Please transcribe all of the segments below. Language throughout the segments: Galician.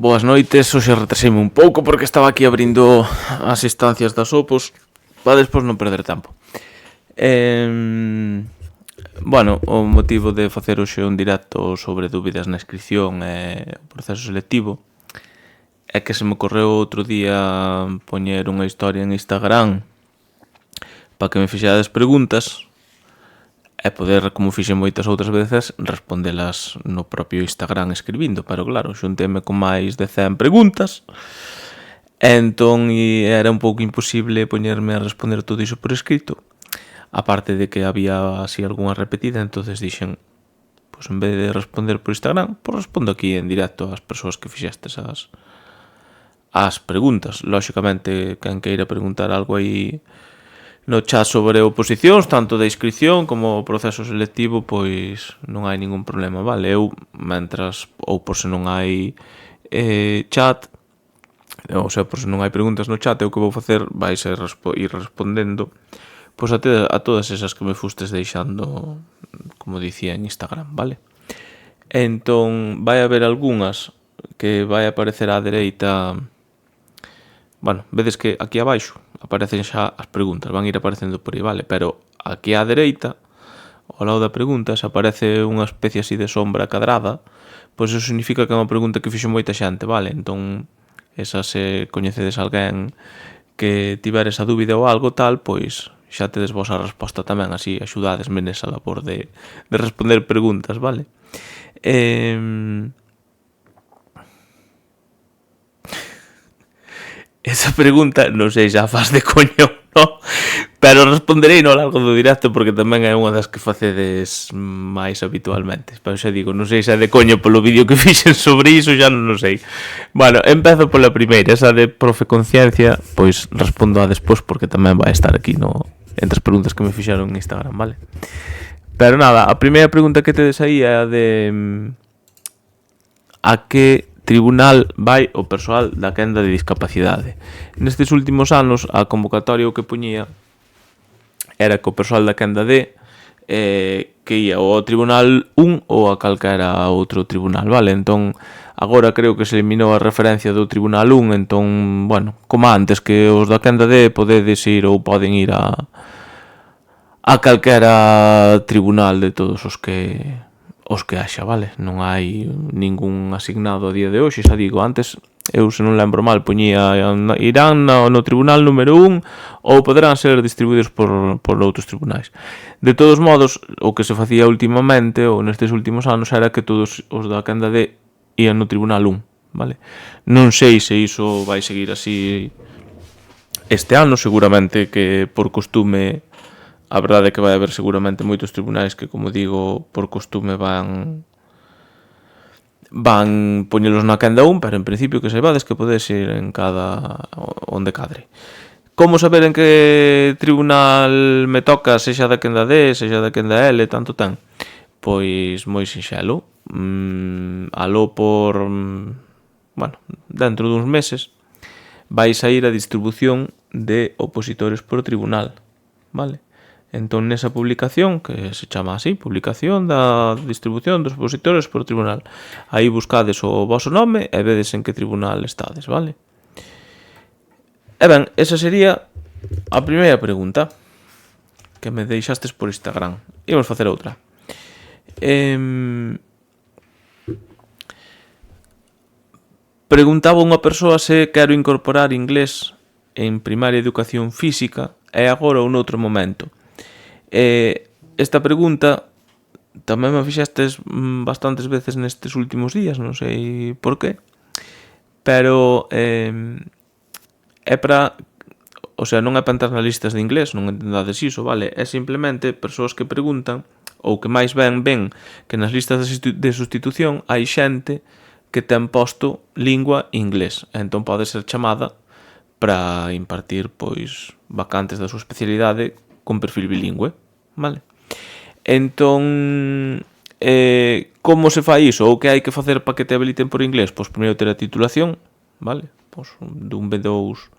Boas noites, hoxe retrasei un pouco porque estaba aquí abrindo as instancias das Opos para despois non perder tempo. Bueno, o motivo de facer hoxe un directo sobre dúbidas na inscripción e o proceso selectivo é que se me ocorreu outro día poñer unha historia en Instagram para que me fixades preguntas e poder, como fixen moitas outras veces, respondelas no propio Instagram escribindo. Pero claro, xunteme con máis de 100 preguntas, entón era un pouco imposible poñerme a responder todo iso por escrito. Aparte de que había así algunha repetida, entonces dixen, pois en vez de responder por Instagram, pois respondo aquí en directo ás persoas que fixestes as preguntas. Lóxicamente, quen queira preguntar algo aí no chat sobre oposicións, tanto da inscripción como o proceso selectivo, pois non hai ningún problema, vale? Eu, mentras, ou por se non hai chat, ou sea, por se non hai preguntas no chat, o que vou facer vai ser ir respondendo pois a todas esas que me fustes deixando, como dicía, en Instagram, vale? Entón, vai haber algunhas que vai aparecer á dereita. Bueno, vedes que aquí abaixo aparecen xa as preguntas, van ir aparecendo por aí, vale? Pero aquí á dereita, ao lado da pregunta, se aparece unha especie así de sombra cadrada, pois eso significa que é unha pregunta que fixo moita xente, vale? Entón, esa se coñecedes alguén que tiver esa dúbida ou algo tal, pois xa tedes vos a resposta tamén, así axudadesme nesa labor de responder preguntas, vale? Esa pregunta, non sei xa faz de coño, no? Pero responderei no largo do directo porque tamén é unha das que facedes máis habitualmente. Pero xa digo, non sei xa de coño polo vídeo que fixen sobre iso, xa non sei. Bueno, empezo pola primeira, esa de profe conciencia, pois respondo a despois porque tamén vai estar aquí entre as preguntas que me fixeron en Instagram, vale? Pero nada, a primeira pregunta que tedes aí é a de a que tribunal vai o persoal da quenda de discapacidade. Nestes últimos anos, a convocatoria o que puñía era que o persoal da quenda D que ia ou ao Tribunal 1 ou a calquera outro tribunal, vale? Entón, agora creo que se eliminou a referencia do Tribunal 1, entón, bueno, como antes, que os da quenda D podedes ir ou poden ir a calquera tribunal de todos os que haxa, vale? Non hai ningún asignado a día de hoxe, xa digo, antes eu, se non lembro mal, poñía irán no tribunal número 1 ou poderán ser distribuídos por outros tribunais. De todos modos, o que se facía últimamente ou nestes últimos anos era que todos os da quenda D ian no tribunal 1, vale? Non sei se iso vai seguir así este ano, seguramente que por costume. A verdade é que vai haber seguramente moitos tribunais que, como digo, por costume van poñelos na quenda 1, pero en principio que saibades que podes ir en cada onde cadre. Como saber en que tribunal me toca, sexa da quenda D, sexa da quenda L, tanto ten? Pois moi sinxelo. Aló por, bueno, dentro duns meses vai sair a distribución de opositores por tribunal, vale? Entón, nesa publicación, que se chama así, publicación da distribución dos opositores por tribunal, aí buscades o voso nome e vedes en que tribunal estades, vale? E ben, esa sería a primeira pregunta que me deixastes por Instagram. Imos facer outra. Preguntaba unha persoa se quero incorporar inglés en primaria educación física e agora ou noutro momento. Esta pregunta tamén me fixestes bastantes veces nestes últimos días, non sei por qué, pero é para, o sea, non é para entrar nas listas de inglés, non entendades iso, vale? É simplemente persoas que preguntan ou que máis ven que nas listas de sustitución hai xente que ten posto lingua inglés, entón pode ser chamada para impartir, pois, vacantes da súa especialidade con perfil bilingüe, vale? Entón, como se fai iso? Ou que hai que facer para que te habiliten por inglés? Pois primeiro ter a titulación, vale? Pois dun B2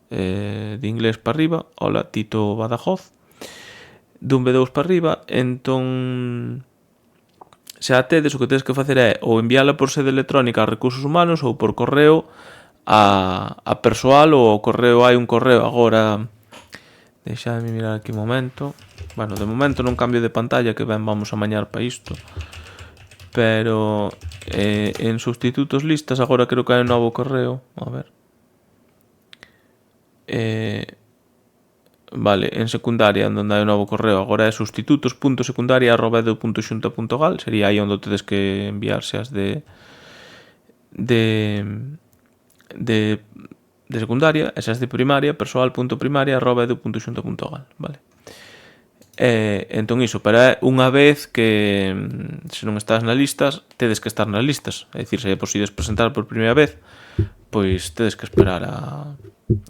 de inglés para arriba, hola, Tito Badajoz, dun B2 para arriba, entón Se a tedes, o que tedes que facer é ou enviala por sede electrónica a Recursos Humanos ou por correo a persoal, ou ao correo. Hai un correo agora, deixadme mirar aquí un momento. Bueno, de momento non cambio de pantalla, que ben vamos a mañar para isto, pero en sustitutos listas agora creo que hai un novo correo. A ver, vale, en secundaria onde hai un novo correo agora é sustitutos.secundaria@edu.xunta.gal. Sería aí onde tedes que enviarse as de secundaria, esas de primaria, persoal.primaria@edu.xunta.gal, vale. Entón iso, pero é unha vez que, se non estás nas listas, tedes que estar nas listas. É dicir, se posides presentar por primeira vez, pois tedes que esperar a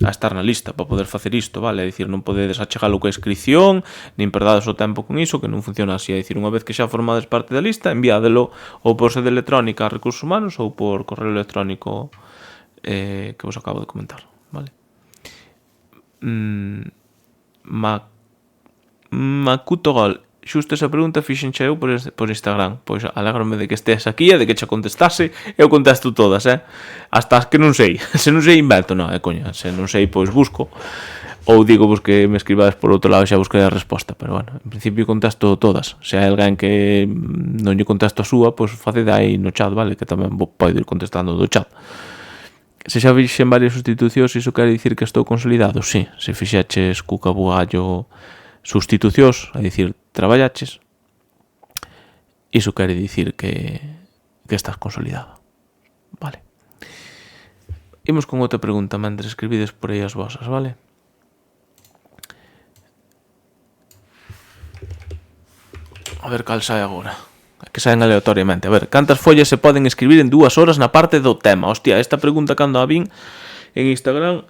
estar na lista para poder facer isto, vale? É dicir, non podedes achegalo coa inscripción, nin perdades o tempo con iso, que non funciona así. É dicir, unha vez que xa formades parte da lista, enviádelo ou por sede electrónica a Recursos Humanos ou por correo electrónico que vos acabo de comentar, vale? Makuto Gol, xusto esa pregunta fixenche eu por Instagram. Pois alégrome de que estés aquí e de que che contestase. Eu contesto todas, hasta as que non sei. Se non sei, invento, non, coña. Se non sei, pois busco, ou digo vos que me escribades por outro lado e xa buscarei a resposta. Pero bueno, en principio contesto todas. Se hai alguén que non lle contesto a súa, pois facede aí no chat, vale? Que tamén podo ir contestando do chat. Se xa fixen varias sustitucións, iso quere dicir que estou consolidado? Sí, se fixeches cuca bugallo sustitucións, é dicir, traballaches, iso quere dicir que estás consolidado, vale. Imos con outra pregunta mentre escribides por aí as vosas, vale? A ver cal sai agora, que saen aleatoriamente. A ver, cantas follas se poden escribir en 2 horas na parte do tema? Hostia, esta pregunta cando a vin en Instagram,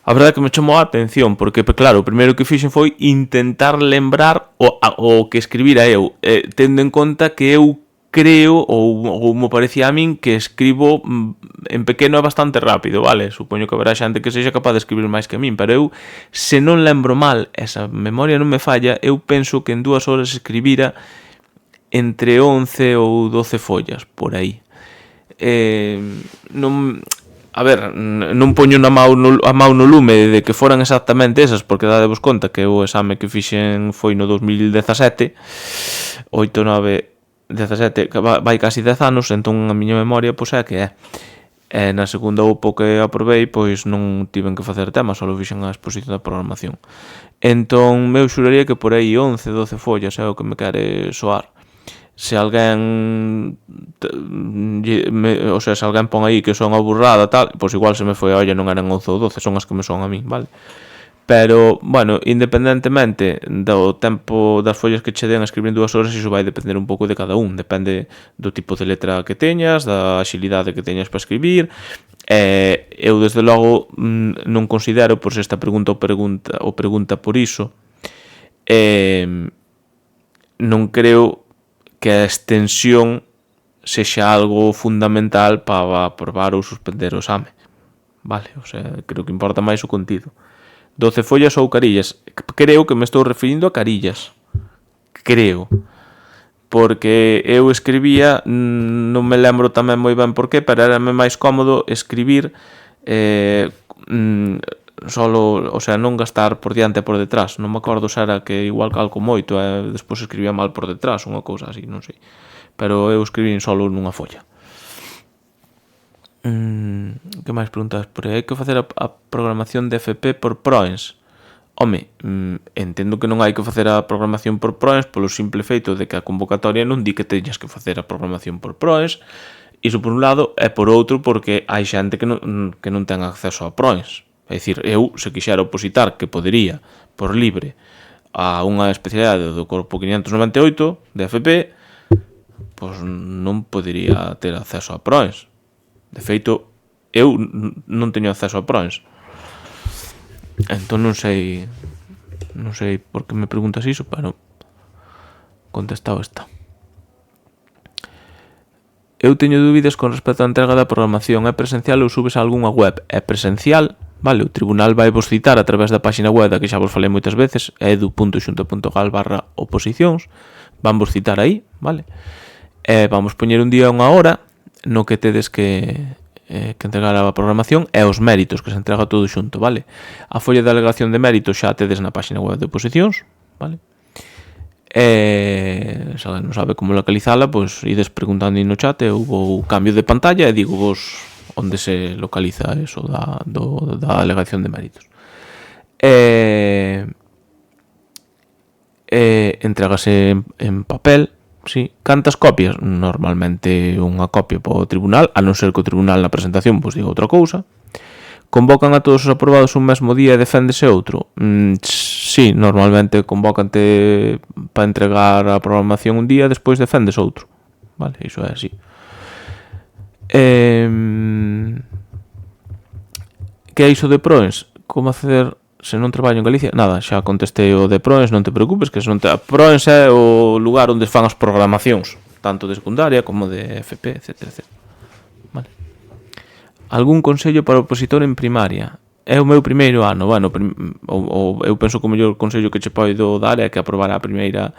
a verdade que me chamou a atención, porque, claro, o primeiro que fixen foi intentar lembrar o que escribira eu, tendo en conta que eu creo, ou me parecía a min, que escribo en pequeno é bastante rápido, vale? Supoño que haberá xente que sexa capaz de escribir máis que a min, pero eu, se non lembro mal, esa memoria non me falla, eu penso que en 2 horas escribira entre 11 ou 12 follas, por aí. Non... A ver, non poño a mão no lume de que foran exactamente esas, porque dadevos conta que o exame que fixen foi no 2017, 8, 9, 17, vai casi 10 anos, entón a miña memoria pois é que é. E na segunda UPO que aprobei, pois non tiven que facer temas, só fixen a exposición da programación. Entón, eu xuraría que por aí 11, 12 follas é o que me quere soar. Se alguén se alguén pon aí que son a burrada tal, pois igual se me foi a olla, non eran 11 ou 12, son as que me son a min, vale? Pero, bueno, independentemente do tempo das follas que che den a escribir en 2 horas, iso vai depender un pouco de cada un. Depende do tipo de letra que teñas, da axilidade que teñas para escribir. Eu, desde logo, non considero, por se esta pregunta o pregunta por iso, non creo que a extensión sexa algo fundamental para aprobar ou suspender o exame, vale? O sea, creo que importa máis o contido. 12 follas ou carillas? Creo que me estou referindo a carillas. Creo. Porque eu escribía, non me lembro tamén moi ben por qué, pero érame máis cómodo escribir solo, o sea, non gastar por diante e por detrás. Non me acordo se era que igual calco moito e despois escribía mal por detrás, unha cousa así, non sei. Pero eu escribí solo nunha folla. Que máis preguntas por aí? Hai que facer a programación de FP por Proens? Home, entendo que non hai que facer a programación por Proens polo simple feito de que a convocatoria non di que teñas que facer a programación por Proens. Iso por un lado, e por outro porque hai xente que non ten acceso a Proens. É dicir, eu, se quixera opositar, que podería, por libre, a unha especialidade do Corpo 598 de FP, pois non podería ter acceso a Proens. De feito, eu non teño acceso a Proens. Entón non sei por que me preguntas iso, pero contestado está. Eu teño dúbidas con respecto á entrega da programación. É presencial ou subes a algunha web? É presencial, vale? O tribunal vai vos citar a través da página web da que xa vos falei moitas veces, edu.xunta.gal/oposicións. Van vos citar aí, vale? Vamos poñer un día e unha hora no que tedes que entregar a programación e os méritos, que se entrega todo xunto, vale? A folla de alegación de méritos xa tedes na página web de oposicións, vale? Se alguén non sabe como localizala, pois ides preguntando no chat e vou cambio de pantalla e digo vos onde se localiza eso da alegación de méritos. Entrégase en papel. Sí. Cantas copias? Normalmente unha copia para o tribunal, a non ser que o tribunal na presentación pois diga outra cousa. Convocan a todos os aprobados un mesmo día e deféndese outro? Sí, normalmente convócante para entregar a programación un día e despois defendes outro. Vale, iso é así. Que é iso de PROENS? Como acceder se non traballo en Galicia? Nada, xa contestei o de PROENS, non te preocupes, que se non te... PROENS é o lugar onde fan as programacións, tanto de secundaria como de FP, etc. Vale. Algún consello para o opositor en primaria? É o meu primeiro ano, bueno, eu penso que o mellor consello que che podo dar é que aprobar a primeira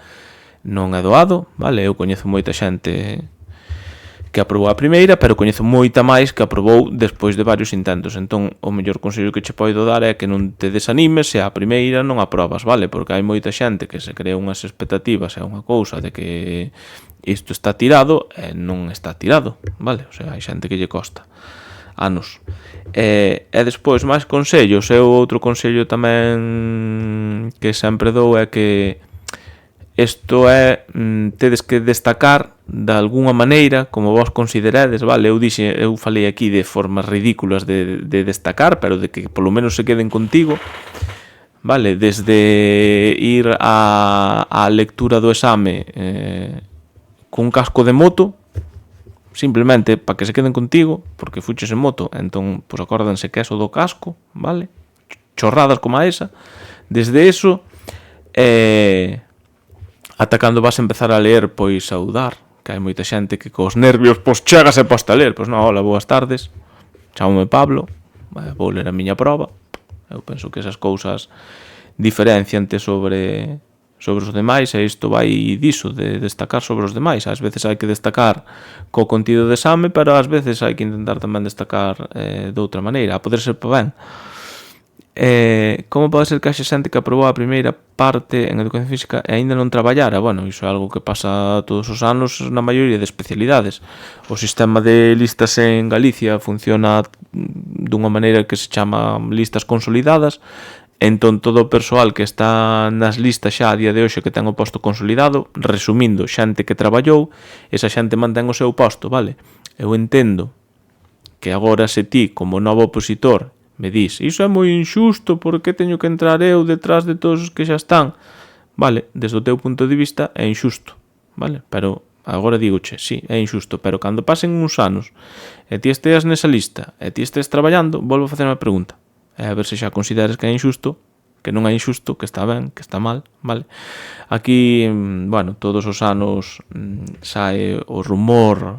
non é doado, vale? Eu coñezo moita xente que aprobou a primeira, pero coñezo moita máis que aprobou despois de varios intentos. Entón, o mellor consello que che podo dar é que non te desanimes se a primeira non aprobas, vale? Porque hai moita xente que se crea unhas expectativas e unha cousa de que isto está tirado e non está tirado, vale? O sea, hai xente que lle costa anos. E despois, máis consellos. Eu outro consello tamén que sempre dou é que isto é, tedes que destacar de alguna maneira, como vos considerades, vale? Eu falei aquí de formas ridículas de destacar, pero de que polo menos se queden contigo, vale? Desde ir á lectura do exame cun casco de moto, simplemente para que se queden contigo, porque fuches en moto, entón, pois acórdanse que eso do casco, vale? Chorradas como a esa. Desde eso, ata cando vas a empezar a ler, pois saudar, que hai moita xente que cos nervios, pois chegas e posta a ler, pois non, hola, boas tardes, chámome Pablo, vou ler a miña proba. Eu penso que esas cousas diferenciante sobre os demais, e isto vai diso, de destacar sobre os demais. Ás veces hai que destacar co contido de exame, pero ás veces hai que intentar tamén destacar de outra maneira, a poder ser para ben. Como pode ser que haxe xente que aprobou a primeira parte en educación física e aínda non traballara? Bueno, iso é algo que pasa todos os anos na maioría de especialidades. O sistema de listas en Galicia funciona dunha maneira que se chama listas consolidadas. Entón, todo o persoal que está nas listas xa a día de hoxe que ten o posto consolidado, resumindo, xente que traballou, esa xente mantén o seu posto, vale? Eu entendo que agora se ti, como novo opositor, me dis, iso é moi injusto, por que teño que entrar eu detrás de todos os que xa están? Vale, desde o teu punto de vista é injusto, vale? Pero agora digoche, sí, é injusto, pero cando pasen uns anos e ti esteas nesa lista e ti estés traballando, volvo a facer unha pregunta. A ver se xa consideras que é injusto, que non é injusto, que está ben, que está mal, vale? Aquí, bueno, todos os anos sae o rumor,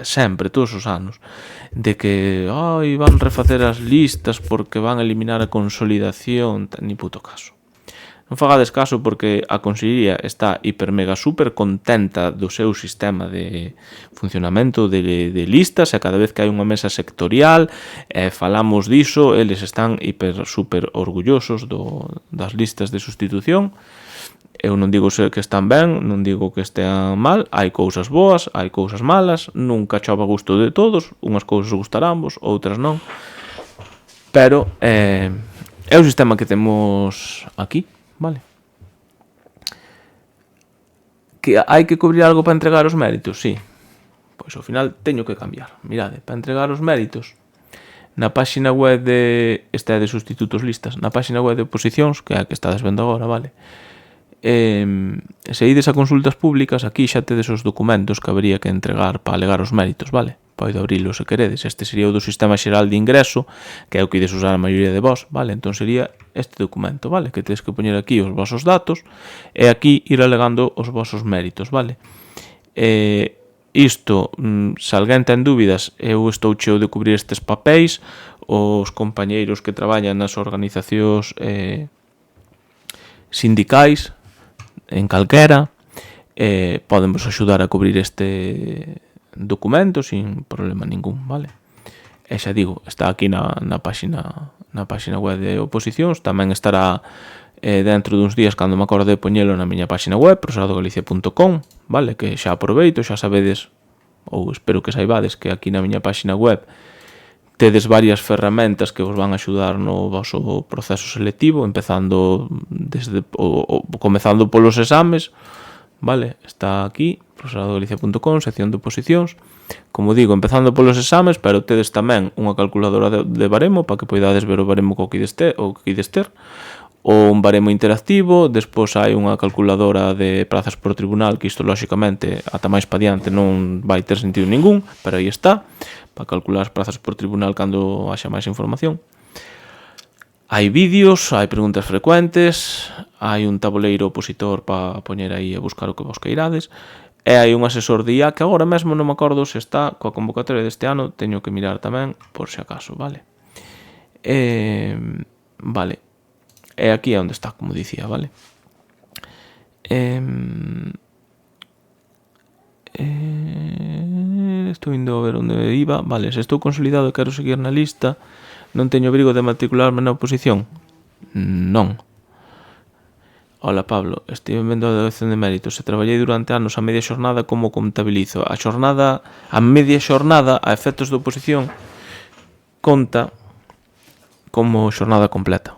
sempre, todos os anos, de que van refacer as listas porque van a eliminar a consolidación, ni puto caso. Non fagades caso porque a Consellería está hiper mega super contenta do seu sistema de funcionamento de listas, e cada vez que hai unha mesa sectorial falamos diso, eles están hiper super orgullosos das listas de sustitución. Eu non digo que están ben, non digo que estean mal, hai cousas boas, hai cousas malas, nunca chova a gusto de todos, unhas cousas gustarambos, outras non, pero é o sistema que temos aquí. Vale. Que hai que cubrir algo para entregar os méritos? Sí. Pois ao final teño que cambiar. Mirade, para entregar os méritos na páxina web de sustitutos listas, na páxina web de oposicións, que é a que estades vendo agora, vale? Se ides a consultas públicas, aquí xa tedes os documentos que habería que entregar para alegar os méritos, vale? Podo abrilo se queredes. Este sería o do Sistema Xeral de Ingreso, que é o que ides usar a maioría de vos, vale? Entón sería este documento, vale? Que tedes que poñer aquí os vosos datos e aquí ir alegando os vosos méritos, vale? Isto, se alguén ten dúbidas, eu estou cheo de cubrir estes papéis, os compañeiros que traballan nas organizacións sindicais, en calquera, Podemos axudar a cubrir este documento sin problema ningún, vale? E xa digo, está aquí na página web de oposicións, tamén estará dentro duns días cando me acorde de poñelo na miña página web, prosadogalicia.com, vale? Que xa aproveito, xa sabedes, ou espero que saibades que aquí na miña página web tedes varias ferramentas que vos van a axudar no voso proceso selectivo, comezando polos exames, vale? Está aquí, prosadogalicia.com, sección de oposicións. Como digo, empezando polos exames, pero tedes tamén unha calculadora de baremo para que poidades ver o baremo que ides ter, ou un baremo interactivo. Despois hai unha calculadora de prazas por tribunal, que isto, lóxicamente, ata máis pa diante non vai ter sentido ningún, pero aí está, para calcular as prazas por tribunal cando haxa máis información. Hai vídeos, hai preguntas frecuentes, hai un tabuleiro opositor para poñer aí a buscar o que vos queirades, e hai un asesor de IA que agora mesmo non me acordo se está coa convocatoria deste ano, teño que mirar tamén por se acaso, vale? Vale, e aquí é onde está, como dicía, vale? Estou indo a ver onde iba, vale, se estou consolidado e quero seguir na lista, non teño obrigo de matricularme na oposición? Non. Ola, Pablo, estive vendo a deducción de méritos e traballei durante anos a media xornada, como contabilizo? A media xornada, a efectos de oposición, conta como xornada completa,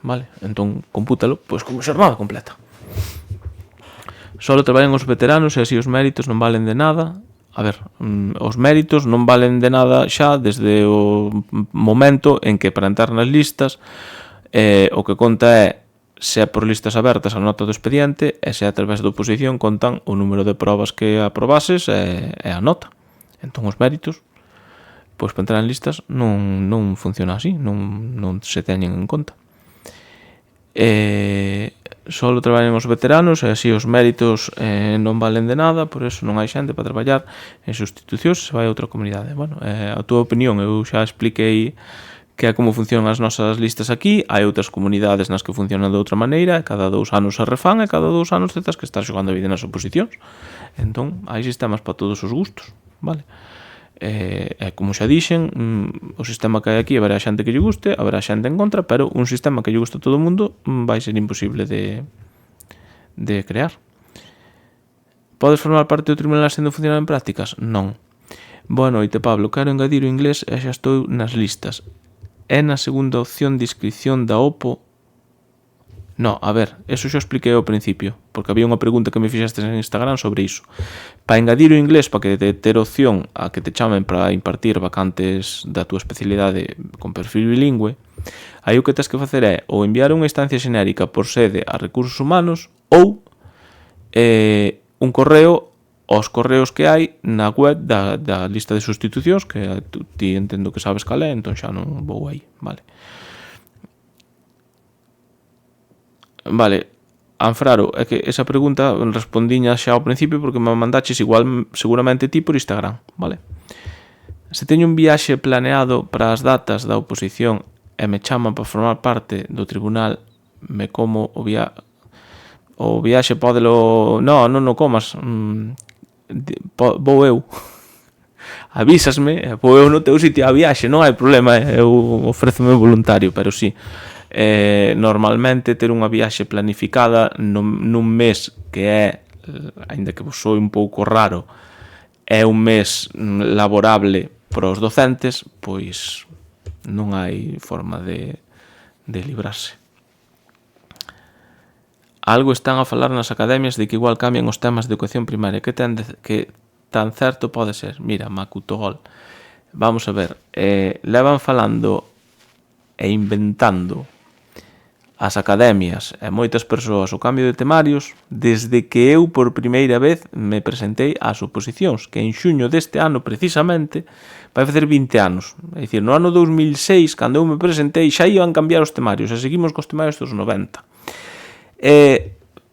vale? Entón, compútalo, pois como xornada completa. Solo traballan os veteranos e así os méritos non valen de nada. A ver, os méritos non valen de nada xa desde o momento en que, para entrar nas listas, o que conta é se é por listas abertas a nota do expediente, e se é a través da oposición contan o número de probas que aprobases e a nota. Entón os méritos, pois para entrar en listas non funciona así, non se teñen en conta. Solo traballan os veteranos e así os méritos non valen de nada, por eso non hai xente para traballar en sustitucións, se vai a outra comunidade. Bueno, a túa opinión, eu xa expliquei que é como funcionan as nosas listas aquí. Hai outras comunidades nas que funcionan de outra maneira, cada 2 anos se refán e cada 2 anos tetas que estar xogando a vida nas oposicións. Entón, hai sistemas para todos os gustos, vale? Como xa dixen, o sistema que hai aquí haberá xente que lle guste, haberá xente en contra, pero un sistema que lle guste a todo o mundo vai ser imposible de crear. Podes formar parte do tribunal sendo funcionar en prácticas? Non. Boa noite, Pablo, quero engadir o inglés e xa estou nas listas. É na segunda opción de inscripción da OPO? No, a ver, eso xa expliquei ao principio, porque había unha pregunta que me fixestes en Instagram sobre iso. Para engadir o inglés, para que ter opción a que te chamen para impartir vacantes da túa especialidade con perfil bilingüe, aí o que tens que facer é ou enviar unha instancia xenérica por sede a recursos humanos ou un correo aos correos que hai na web da lista de sustitucións, que ti entendo que sabes cal é, entón xa non vou aí, vale? Vale, Anfraro, é que esa pregunta respondiña xa ao principio porque me mandaches igual seguramente ti por Instagram, vale? Se teño un viaxe planeado para as datas da oposición e me chaman para formar parte do tribunal, me como o viaxe pódelo... Non o comas, vou eu. Avísasme, vou eu no teu sitio a viaxe, non hai problema, eu ofrécome voluntario, pero sí. Normalmente ter unha viaxe planificada nun mes que é, aínda que vos soe un pouco raro, é un mes laborable para os docentes, pois non hai forma de librarse. Algo están a falar nas academias de que igual cambian os temas de educación primaria. Que tan certo pode ser? Mira, Macutogol, vamos a ver, levan falando e inventando as academias e moitas persoas o cambio de temarios desde que eu por primeira vez me presentei ás oposicións, que en xuño deste ano precisamente vai facer 20 anos. É dicir, no ano 2006, cando eu me presentei, xa iban cambiar os temarios e seguimos cos temarios dos 90.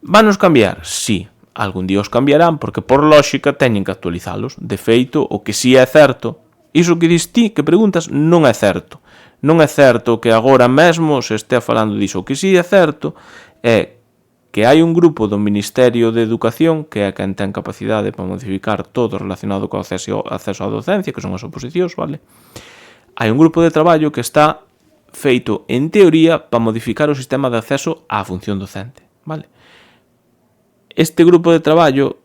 Vanos cambiar? Sí, algún día os cambiarán porque por lógica teñen que actualizalos. De feito, o que si é certo, iso que dis ti, que preguntas, non é certo. Non é certo que agora mesmo se estea falando diso. O que si é certo é que hai un grupo do Ministerio de Educación que é quen ten capacidade para modificar todo relacionado co acceso á docencia, que son as oposicións, vale? Hai un grupo de traballo que está feito, en teoría, para modificar o sistema de acceso á función docente, vale? Este grupo de traballo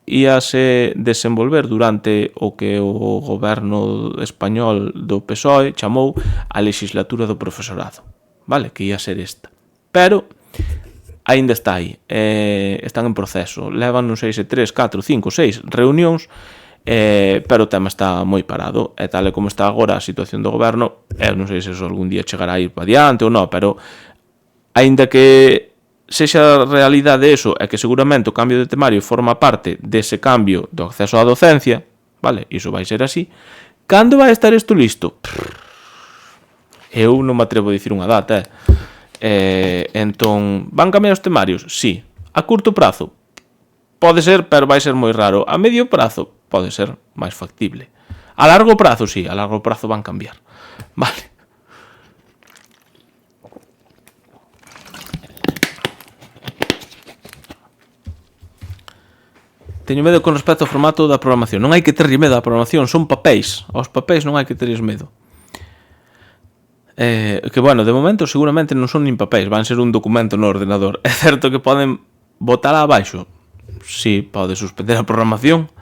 íase desenvolver durante o que o goberno español do PSOE chamou a legislatura do profesorado, vale? Que ia ser esta. Pero aínda está aí, están en proceso, levan non sei se 3, 4, 5, 6 reunións, pero o tema está moi parado, e tal e como está agora a situación do goberno, eu non sei se eso algún día chegará a ir para diante ou non, pero aínda que sexa realidade eso, é que seguramente o cambio de temario forma parte dese cambio do acceso á docencia, vale, iso vai ser así. Cando vai estar isto listo? Eu non me atrevo a dicir unha data, entón, van cambiar os temarios? Sí. A curto prazo? Pode ser, pero vai ser moi raro. A medio prazo? Pode ser máis factible. A largo prazo? Sí, a largo prazo van cambiar. Vale. Teño medo con respecto ao formato da programación. Non hai que terlle medo á programación, son papéis. Aos papéis non hai que terlles medo. Que, bueno, de momento seguramente non son nin papéis, van ser un documento no ordenador. É certo que poden botar abaixo. Sí, pode suspender a programación.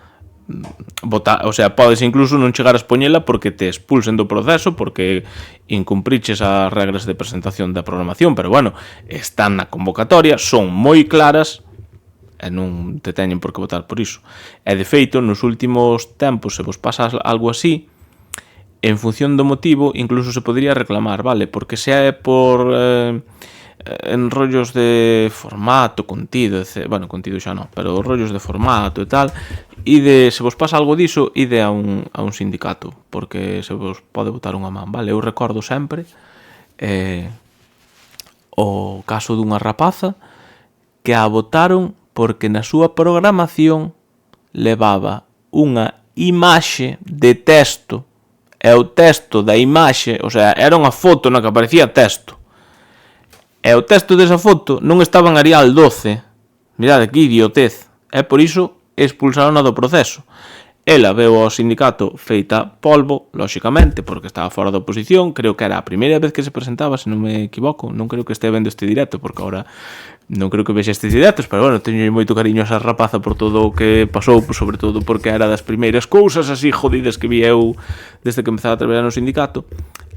O sea, podes incluso non chegar a expoñela porque te expulsen do proceso, porque incumpriches as regras de presentación da programación, pero bueno, están na convocatoria, son moi claras e non te teñen por que votar por iso. E de feito, nos últimos tempos, se vos pasa algo así, en función do motivo, incluso se podría reclamar, vale? Porque se é por enrollos de formato, contido, bueno, contido xa non, pero rollos de formato e tal, e se vos pasa algo diso, ide a un sindicato, porque se vos pode botar unha man, vale? Eu recordo sempre o caso dunha rapaza que a botaron porque na súa programación levaba unha imaxe de texto, e o texto da imaxe, o sea, era unha foto na que aparecía texto, e o texto desa foto non estaba en Arial 12. Mirade que idiotez. E por iso expulsaron do proceso. Ela veu ao sindicato feita polvo, lóxicamente, porque estaba fora da oposición. Creo que era a primeira vez que se presentaba, se non me equivoco. Non creo que estea vendo este directo, porque agora non creo que vexe estes directos, pero bueno, teño moito cariño a esa rapaza por todo o que pasou, sobre todo porque era das primeiras cousas así jodidas que vi eu desde que empezaba a traballar no sindicato.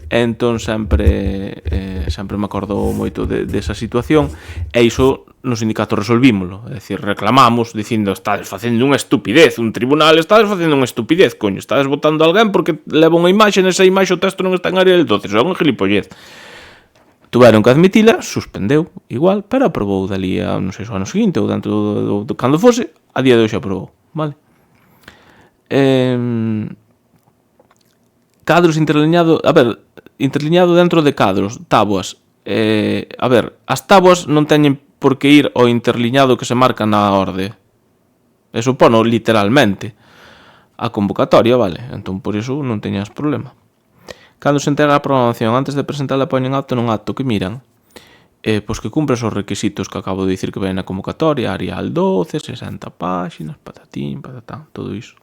Entón sempre me acordo moito desa situación, e iso no sindicato resolvímolo, é dicir, reclamamos dicindo, estades facendo unha estupidez, un tribunal, estades facendo unha estupidez, coño, estades votando a alguén porque leva unha imaxe, nesa imaxe o texto non está en Arial 12, son un gilipollez. Tuveron que admitila, suspendeu igual, pero aprobou dali a, non sei, o ano seguinte ou dentro do cando fose, a día de hoxe aprobou, vale? Cadros interliñado, a ver, interliñado dentro de cadros, táboas. A ver, as táboas non teñen por que ir ao interliñado que se marca na orde. Eso pono literalmente a convocatoria, vale? Entón, por iso non teñas problema. Cando se entrega a programación, antes de presentarla poñen acto non acto, que miran? Pois que cumpre esos requisitos que acabo de dicir que ven na convocatoria, Arial 12, 60 páxinas, patatín, patatán, todo iso.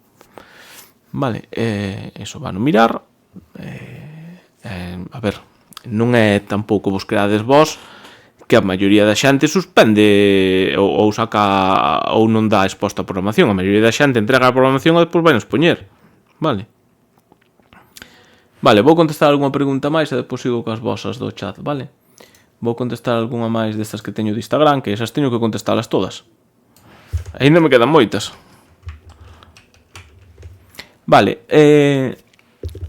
Vale, eso van a mirar. A ver, non é tampouco vos creades vos que a maioría da xente suspende ou saca ou non dá exposta a programación. A maioría da xente entrega a programación e despois vai nos poñer, vale? Vale, vou contestar algunha pregunta máis e depois sigo coas vosas do chat, vale? Vou contestar algunha máis destas que teño de Instagram, que esas teño que contestalas todas. Ainda me quedan moitas. Vale,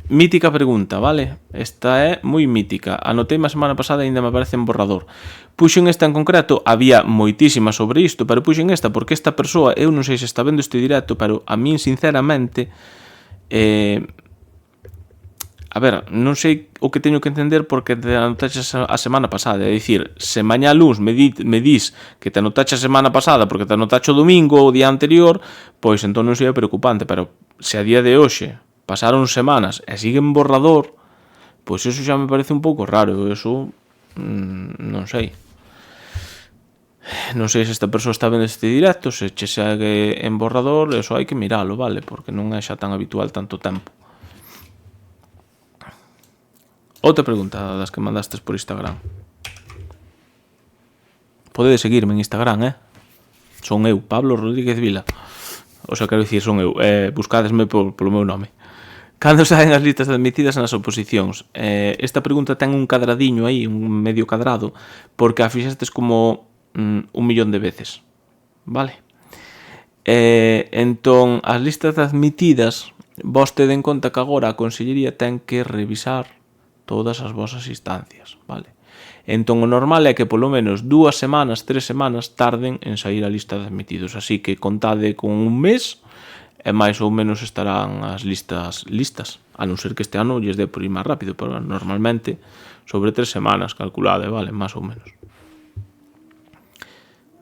mítica pregunta, vale? Esta é moi mítica. Anotei a semana pasada e ainda me aparece en borrador. Puxen esta en concreto, había moitísimas sobre isto, pero puxen esta porque esta persoa, eu non sei se está vendo este directo, pero a min sinceramente a ver, non sei o que teño que entender porque te anotaches a semana pasada. É dicir, se mañá luns me dis que te anotaches a semana pasada porque te anotache o domingo ou o día anterior, pois entón non sería preocupante, pero se a día de hoxe pasaron semanas e sigue en borrador, pois eso xa me parece un pouco raro, eso non sei. Non sei se esta persoa está vendo este directo, se che segue en borrador, eso hai que miralo, vale? Porque non é xa tan habitual tanto tempo. Outra pregunta das que mandastes por Instagram. Podedes seguirme en Instagram, Son eu, Pablo Rodríguez Vila. O sea, quero dicir, son eu. Buscádesme polo meu nome. Cando saen as listas admitidas nas oposicións? Esta pregunta ten un cadradiño aí, un medio cadrado, porque a fixestes como 1 millón de veces. Vale? Entón, as listas admitidas, vos tede en conta que agora a Consellería ten que revisar todas as vosas instancias, vale? Entón, o normal é que polo menos 2 semanas, 3 semanas tarden en sair a lista de admitidos, así que contade con un mes e máis ou menos estarán as listas, a non ser que este ano lles dé por ir máis rápido, pero normalmente sobre 3 semanas calculade, vale, máis ou menos.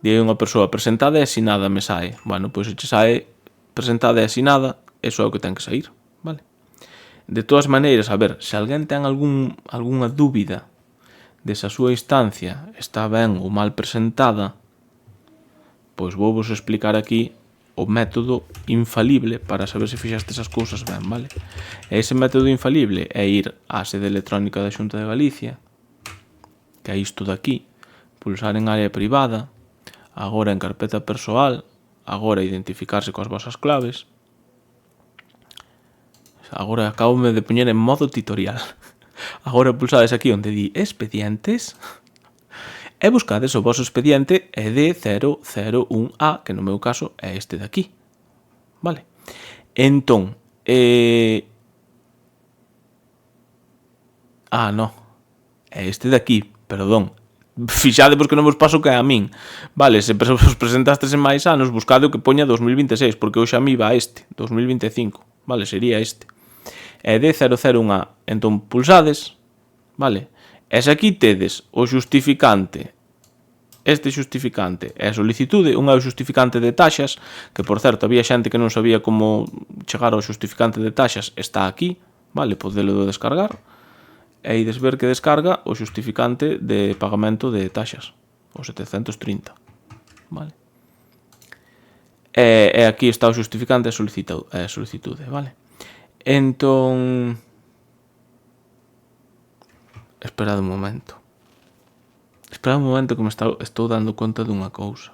Dí unha persoa presentada e asinada me sae. Bueno, pois se che sae presentada e asinada, eso é o que ten que sair, vale? De todas maneiras, a ver, se alguén ten algunha dúbida de se a súa instancia está ben ou mal presentada, pois vou vos explicar aquí o método infalible para saber se fixastes as cousas ben, vale? E ese método infalible é ir á sede electrónica da Xunta de Galicia, que é isto de aquí, pulsar en área privada, agora en carpeta persoal, agora identificarse coas vosas claves. Agora acabome de poñer en modo tutorial. Agora pulsades aquí onde di expedientes e buscades o voso expediente ED001A, que no meu caso é este de aquí. Vale? Entón, no, é este de aquí, perdón. Fixade porque non vos paso que é a min. Vale, se vos presentastes en máis anos, buscade o que poña 2026, porque hoxe a mí va este, 2025. Vale, sería este. É de 001A. Entón pulsades, vale? E se aquí tedes o xustificante, este xustificante é a solicitude, un é o xustificante de taxas, que por certo había xente que non sabía como chegar ao xustificante de taxas, está aquí, vale? Podelo descargar. E ides ver que descarga o xustificante de pagamento de taxas, o 730, vale? E aquí está o xustificante e solicitude, vale? Entón, esperad un momento que me estou dando conta dunha cousa.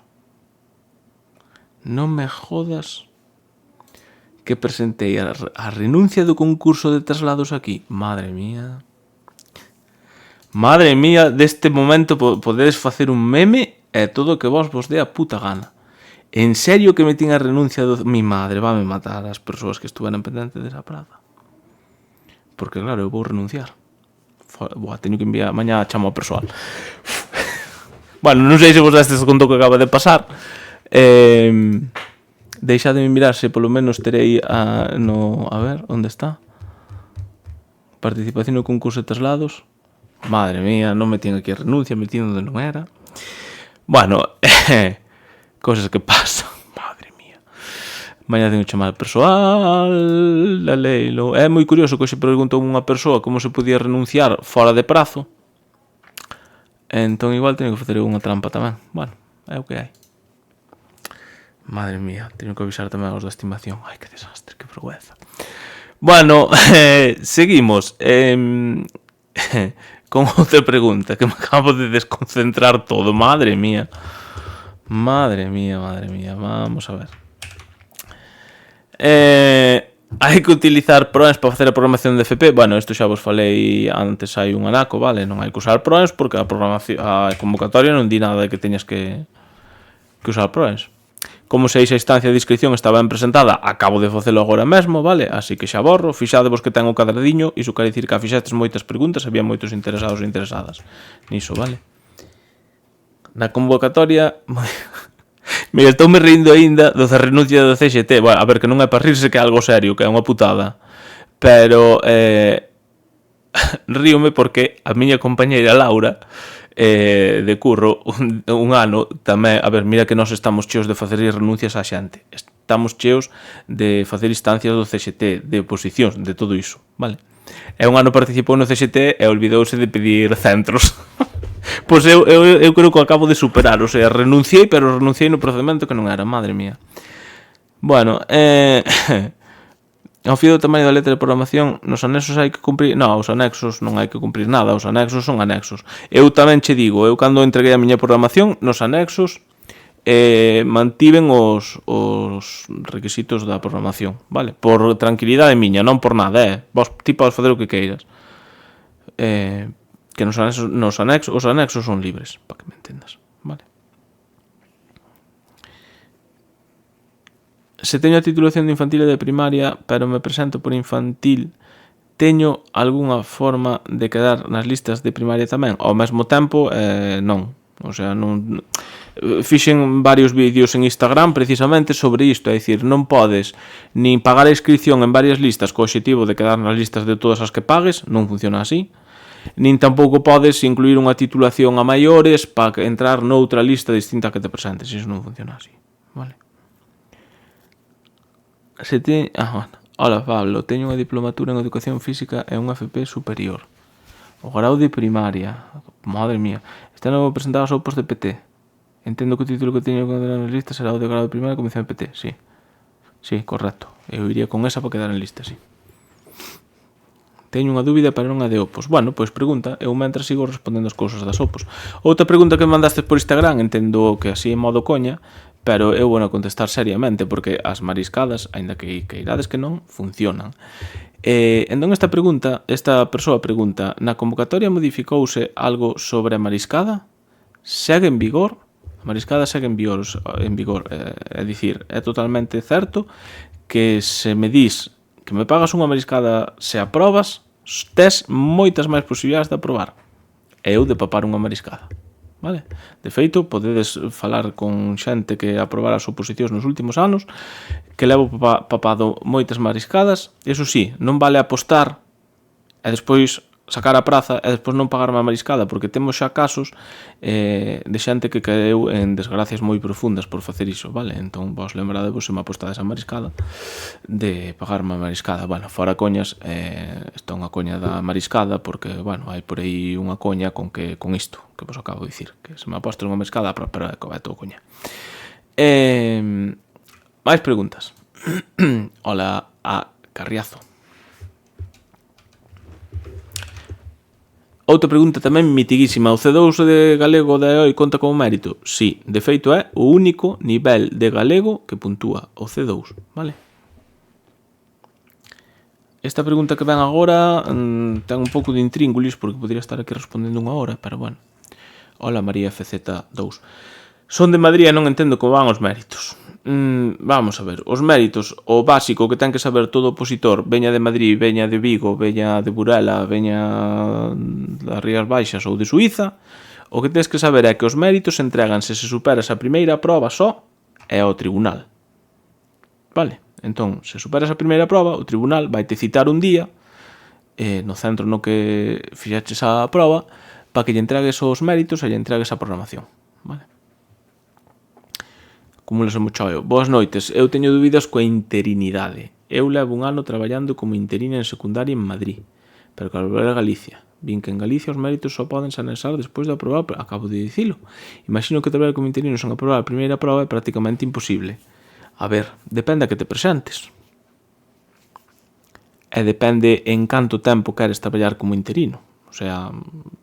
Non me jodas que presentei a renuncia do concurso de traslados aquí. Madre mía, deste momento podedes facer un meme e todo o que vos dé a puta gana. En serio que metín a renuncia do... Mi madre váme matar as persoas que estuveran pendentes desa praza. Porque claro, eu vou renunciar. Teño que enviar mañá chamo ao persoal. Bueno, non sei se vos destes conto que acaba de pasar. Deixademe mirar se polo menos terei a ver, onde está? Participación no concurso de traslados. Madre mía, non metín aquí a renuncia, metín onde non era. Bueno, cosas que pasan. Madre mía. Mañá teño que chamar persoal, la leilo. É moi curioso que se preguntou unha persoa como se podía renunciar fora de prazo. Entón igual teño que facer unha trampa tamén. Bueno, é o que hai. Madre mía, teño que avisar tamén aos da estimación. Ai, que desastre, que vergüenza. Bueno, seguimos. Con outra pregunta que me acabo de desconcentrar todo. Madre mía. Vamos a ver. Hai que utilizar proens para facer a programación de FP. Bueno, isto xa vos falei antes, hai un anaco, vale? Non hai que usar proens porque a convocatoria non di nada de que teñas que usar proens. Como se a instancia de inscripción está ben presentada, acabo de facelo agora mesmo, vale? Así que xa borro, fixadevos que ten o cadradiño, iso quere dicir que fixestes moitas preguntas, había moitos interesados e interesadas niso, vale? Na convocatoria... Mira, estou-me rindo aínda do renuncia do CXT. Bueno, a ver, que non é para rirse, que é algo serio, que é unha putada. Pero ríome porque a miña compañeira Laura de curro un ano tamén, a ver, mira que nós estamos cheos de facer renuncias á xente, estamos cheos de facer instancias do CXT, de oposicións, de todo iso, vale? E un ano participou no CXT e olvidouse de pedir centros. Pois eu creo que o acabo de superar. O sea, renunciei, pero renunciei no procedimento que non era. Madre mía. Bueno, ao fío do tamaño da letra de programación, nos anexos hai que cumprir... Non, os anexos non hai que cumprir nada. Os anexos son anexos. Eu tamén che digo, eu cando entreguei a miña programación, nos anexos mantiven os requisitos da programación, vale? Por tranquilidade miña, non por nada, vos ti podes fazer o que queiras. Que os anexos son libres, para que me entendas, vale? Se teño a titulación de infantil e de primaria, pero me presento por infantil, teño algunha forma de quedar nas listas de primaria tamén? Ao mesmo tempo, non. O sea, non... Fixen varios vídeos en Instagram precisamente sobre isto, é dicir, non podes nin pagar a inscripción en varias listas co obxectivo de quedar nas listas de todas as que pagues, non funciona así, nin tampouco podes incluir unha titulación a maiores para entrar noutra lista distinta que te presentes, iso non funciona así, vale? Hola Pablo, teño unha diplomatura en educación física e unha FP superior. O grau de primaria, madre mía, este non vou presentar as opos de PT. Entendo que o título que teño que quedar nas listas será o de grado de primaria e comisión de PT, sí. Sí, correcto. Eu iría con esa para quedar en lista, sí. Teño unha dúbida pero non a de opos. Bueno, pois pregunta, eu mentre sigo respondendo as cousas das opos. Outra pregunta que me mandastes por Instagram, entendo que así en modo coña, pero eu vou a contestar seriamente, porque as mariscadas, aínda que irades que non, funcionan. Entón esta persoa pregunta, na convocatoria modificouse algo sobre a mariscada? Segue en vigor? A mariscada segue en vigor, é dicir, é totalmente certo que se me dis que me pagas unha mariscada se aprobas, tes moitas máis posibilidades de aprobar. E eu de papar unha mariscada, vale? De feito, podedes falar con xente que aprobara as oposicións nos últimos anos, que levo papado moitas mariscadas. Eso sí, non vale apostar e despois sacar a praza e despois non pagar má mariscada, porque temos xa casos de xente que caeu en desgracias moi profundas por facer iso, vale? Entón, vos lembrade-vos se me apostade esa mariscada de pagar má mariscada. Bueno, fora coñas, esta é unha coña da mariscada, porque, bueno, hai por aí unha coña con isto, que vos acabo de dicir, que se me apostas unha mariscada, pero é todo coña. Máis preguntas. Hola a Carriazo. Outra pregunta tamén mitiguísima. O C2 de galego da EOI conta como mérito? Sí, de feito é o único nivel de galego que puntúa o C2, vale? Esta pregunta que ven agora ten un pouco de intríngulis, porque podría estar aquí respondendo unha hora, pero bueno. Hola María FZ2. Son de Madrid e non entendo como van os méritos. Vamos a ver, os méritos, o básico que ten que saber todo opositor, veña de Madrid, veña de Vigo, veña de Burela, veña das Rías Baixas ou de Suíza, o que tens que saber é que os méritos entreganse se superas a primeira proba só e ao tribunal. Vale? Entón, se superas a primeira proba, o tribunal vai te citar un día no centro no que fixaches a proba para que lle entregues os méritos e lle entregues a programación. Vale? Acumúlase mucho eu. Boas noites, eu teño dúbidas coa interinidade. Eu levo un ano traballando como interina en secundaria en Madrid, pero que ao volver a Galicia. Vin que en Galicia os méritos só poden se anexar despois de aprobar, acabo de dicilo. Imagino que traballar como interino sen aprobar a primeira proba é prácticamente imposible. A ver, depende a que te presentes. E depende en canto tempo queres traballar como interino. O sea,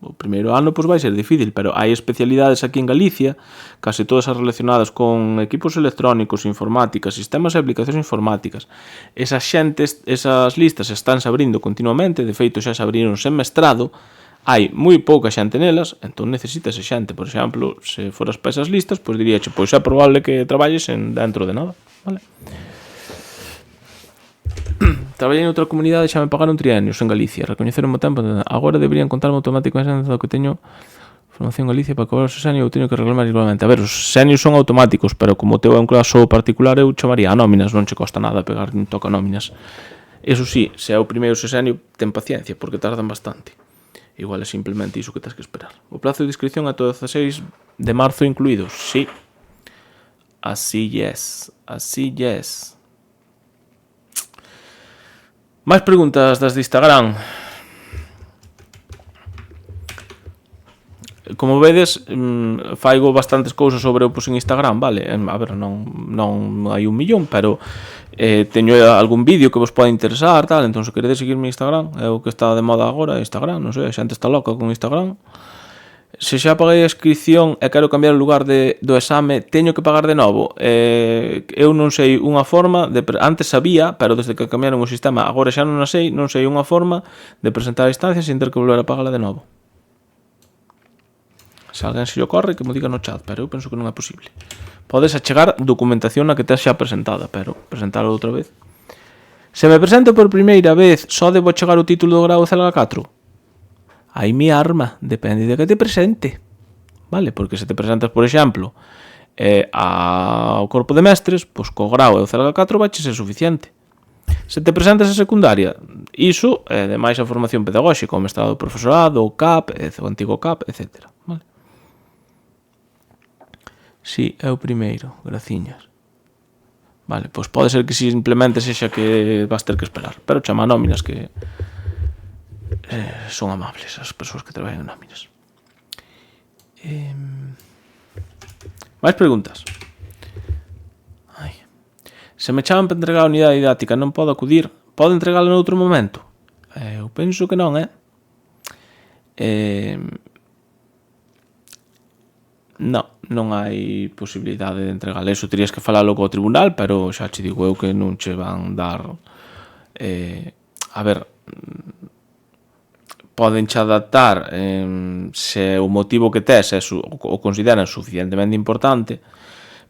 o primeiro ano pois vai ser difícil, pero hai especialidades aquí en Galicia, case todas as relacionadas con equipos electrónicos, informática, sistemas e aplicacións informáticas. Esas listas están se abrindo continuamente, de feito xa se abriron sen mestrado, hai moi pouca xente nelas, entón necesitas xente. Por exemplo, se foras para esas listas, pois diríache, pois é probable que traballes dentro de nada, vale? Traballei noutra comunidade e xa me pagaron trienios en Galicia, recoñeceron o tempo, agora deberían contarme automáticamente do que teño formación en Galicia para cobrar os senios, eu teño que reclamar igualmente. A ver, os senios son automáticos, pero como o teu é un caso particular, eu chamaría a nóminas, non che costa nada pegar nin toca nóminas. Eso sí, se é o primeiro sesenio, ten paciencia, porque tardan bastante. Igual é simplemente iso que tens que esperar. O prazo de inscripción é todo 16 de marzo incluído, sí. Así yes. Máis preguntas das de Instagram. como vedes, faigo bastantes cousas sobre o en Instagram, vale? A ver, non hai 1.000.000, pero teño algún vídeo que vos pode interesar, tal. Entón, se queredes seguirme en Instagram, é o que está de moda agora, Instagram, non sei, a xente está loca con Instagram. Se xa paguei a inscripción e quero cambiar o lugar do exame, teño que pagar de novo? Eu non sei unha forma, antes sabía, pero desde que cambiaron o sistema, agora xa non a sei, non sei unha forma de presentar a instancia sin ter que volver a pagarla de novo. Se alguén se lle ocorre, que me diga no chat, pero eu penso que non é posible. Podes achegar documentación na que tes xa presentada, pero presentalo outra vez. Se me presento por primeira vez, só debo achegar o título do grau CELGA 4? Aí mi arma, depende de que te presente. Vale? Porque se te presentas, por exemplo, ao corpo de mestres, pois co grau e o CELGA 4 vai ser suficiente. Se te presentas a secundaria, iso é de máis a formación pedagóxica, o mestrado do profesorado, o CAP, o antigo CAP, etc. Vale? Si, é o primeiro, graciñas. Vale, pois pode ser que simplemente sexa que vas ter que esperar, pero chama a nóminas que son amables as persoas que traballan en nóminas. Mais preguntas? Se me chaman para entregar a unidade didáctica non podo acudir, podo entregala noutro momento? Eu penso que non, Non hai posibilidade de entregala. Eso terías que falalo co tribunal, pero xa che digo eu que non che van dar... A ver, poden che adaptar se o motivo que tes o consideran suficientemente importante,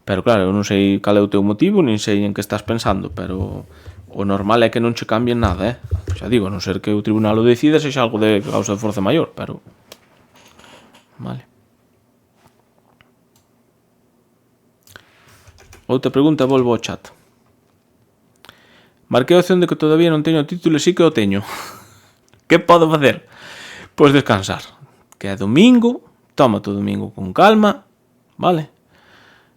pero claro, eu non sei cal é o teu motivo, nin sei en que estás pensando, pero o normal é que non che cambien nada, xa digo, a non ser que o tribunal o decida, sexa algo de causa de forza maior, pero... Vale. Outra pregunta, volvo ao chat. Marquei a opción de que todavía non teño o título e sí que o teño. Que podo facer? Pois descansar. Que é domingo, tómate o domingo con calma, vale?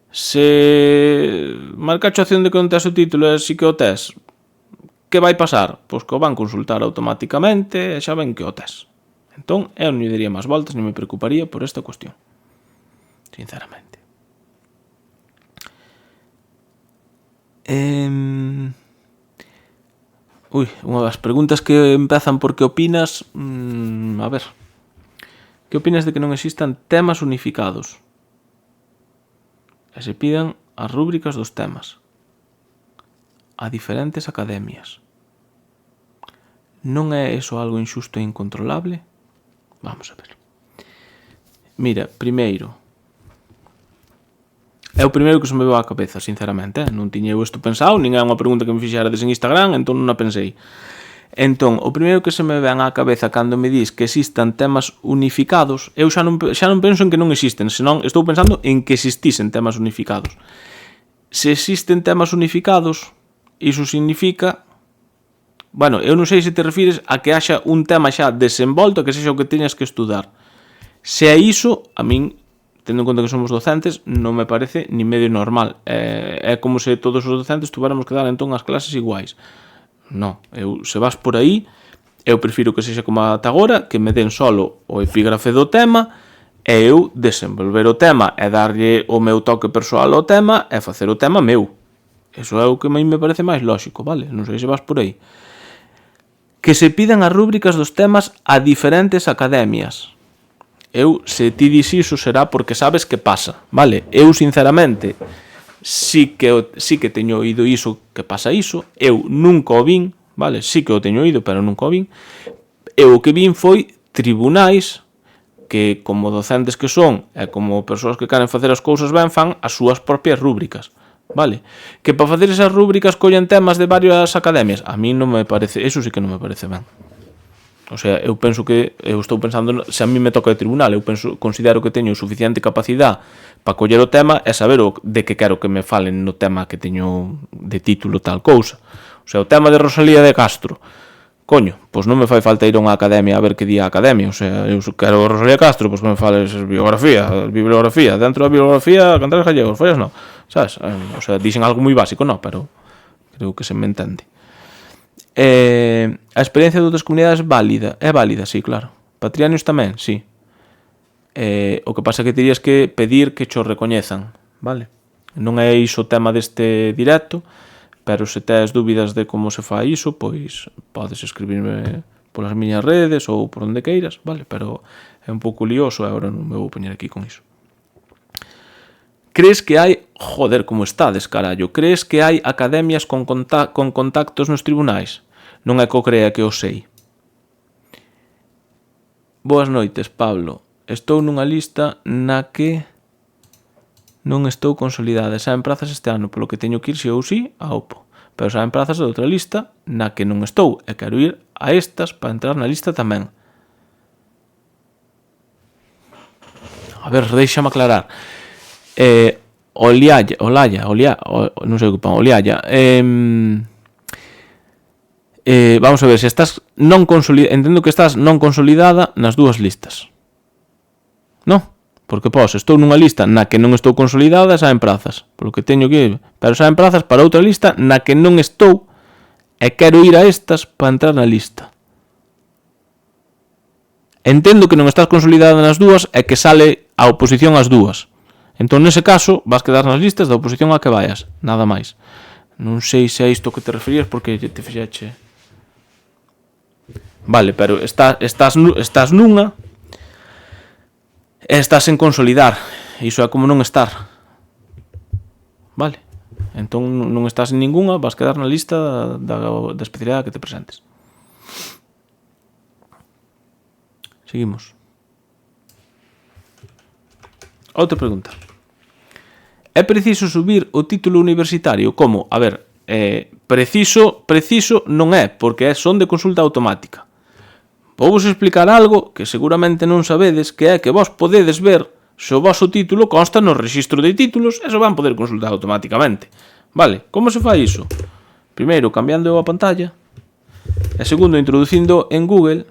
Se marcaste a opción de que non tes o título e sí que o tes, que vai pasar? Pois que o van consultar automáticamente e xa ven que o tes. Entón, eu non lle daría máis voltas, non me preocuparía por esta cuestión. Sinceramente. Unha das preguntas que empezan por que opinas. A ver, que opinas de que non existan temas unificados e se pidan as rúbricas dos temas a diferentes academias? Non é eso algo injusto e incontrolable? Vamos a ver. Mira, primeiro, é o primeiro que se me veu á cabeza, sinceramente. Non tiña eu isto pensado, nin é unha pregunta que me fixerades en Instagram, entón non a pensei. Entón, o primeiro que se me ven á cabeza cando me dis que existan temas unificados, eu xa non penso en que non existen, senón estou pensando en que existisen temas unificados. Se existen temas unificados, iso significa... Bueno, eu non sei se te refires a que haxa un tema xa desenvolto que sexa o que teñas que estudar. Se é iso, a min... tendo en conta que somos docentes, non me parece ni medio normal. É como se todos os docentes tuviéramos que dar entón as clases iguais. Non, se vas por aí, eu prefiro que sexa como ata agora, que me den solo o epígrafe do tema, e eu desenvolver o tema e darlle o meu toque persoal ao tema e facer o tema meu. Eso é o que a mí me parece máis lógico, vale? Non sei se vas por aí. Que se pidan as rúbricas dos temas a diferentes academias. Eu, se ti dis iso, será porque sabes que pasa, vale? Eu, sinceramente, sí que teño oído iso, que pasa iso. Eu nunca o vin, vale? Sí que o teño oído, pero nunca o vin. Eu o que vin foi tribunais que, como docentes que son, e como persoas que queren facer as cousas ben, fan as súas propias rúbricas, vale? Que para facer esas rúbricas collen temas de varias academias, a mí non me parece, eso sí que non me parece ben. O sea, eu penso que, eu estou pensando, se a mí me toca de tribunal, eu considero que teño suficiente capacidade para coller o tema e saber de que quero que me falen no tema que teño de título tal cousa. O sea, o tema de Rosalía de Castro, coño, pois non me fai falta ir a unha academia a ver que di a academia. O sea, eu quero Rosalía Castro, pois que me fales bibliografía, dentro da bibliografía, Cantares Gallegos, follas non, sabes? O sea, dixen algo moi básico, non, pero creo que se me entende. A experiencia de outras comunidades é válida, sí, claro. Patrianios tamén, sí. O que pasa é que terías que pedir que cho recoñezan, vale? Non é iso o tema deste directo, pero se tes dúbidas de como se fai iso, pois podes escribirme polas miñas redes ou por onde queiras, vale? Pero é un pouco lioso e agora non me vou poñer aquí con iso. Crees que hai... Joder, como estades, carallo. Crees que hai academias con contactos nos tribunais? Non é que o crea que o sei. Boas noites, Pablo. Estou nunha lista na que non estou consolidada. Saen prazas este ano, polo que teño que ir si ou si a OPO. Pero saen prazas de outra lista na que non estou e quero ir a estas para entrar na lista tamén. A ver, deixame aclarar. Olialla, non sei o que pon, Olialla. Vamos a ver, se estás non consolidada, entendo que estás non consolidada nas dúas listas. Non? Porque estou nunha lista na que non estou consolidada e saen prazas, polo que teño que ir, pero saen prazas para outra lista na que non estou e quero ir a estas para entrar na lista. Entendo que non estás consolidada nas dúas e que sale a oposición ás dúas. Entón, nese caso, vas quedar nas listas da oposición a que vayas, nada máis. Non sei se é isto que te referías porque te fixeche. Vale, pero estás nunha e estás en consolidar. Iso é como non estar. Vale. Entón non estás en ningunha, vas quedar na lista da especialidade que te presentes. Seguimos. Outra pregunta. É preciso subir o título universitario? Como? A ver, preciso non é, porque son de consulta automática. Vou vos explicar algo que seguramente non sabedes, que é que vos podedes ver se o vosso título consta no rexistro de títulos e se van poder consultar automáticamente. Vale, como se fai iso? Primeiro, cambiando a pantalla, e segundo, introducindo en Google.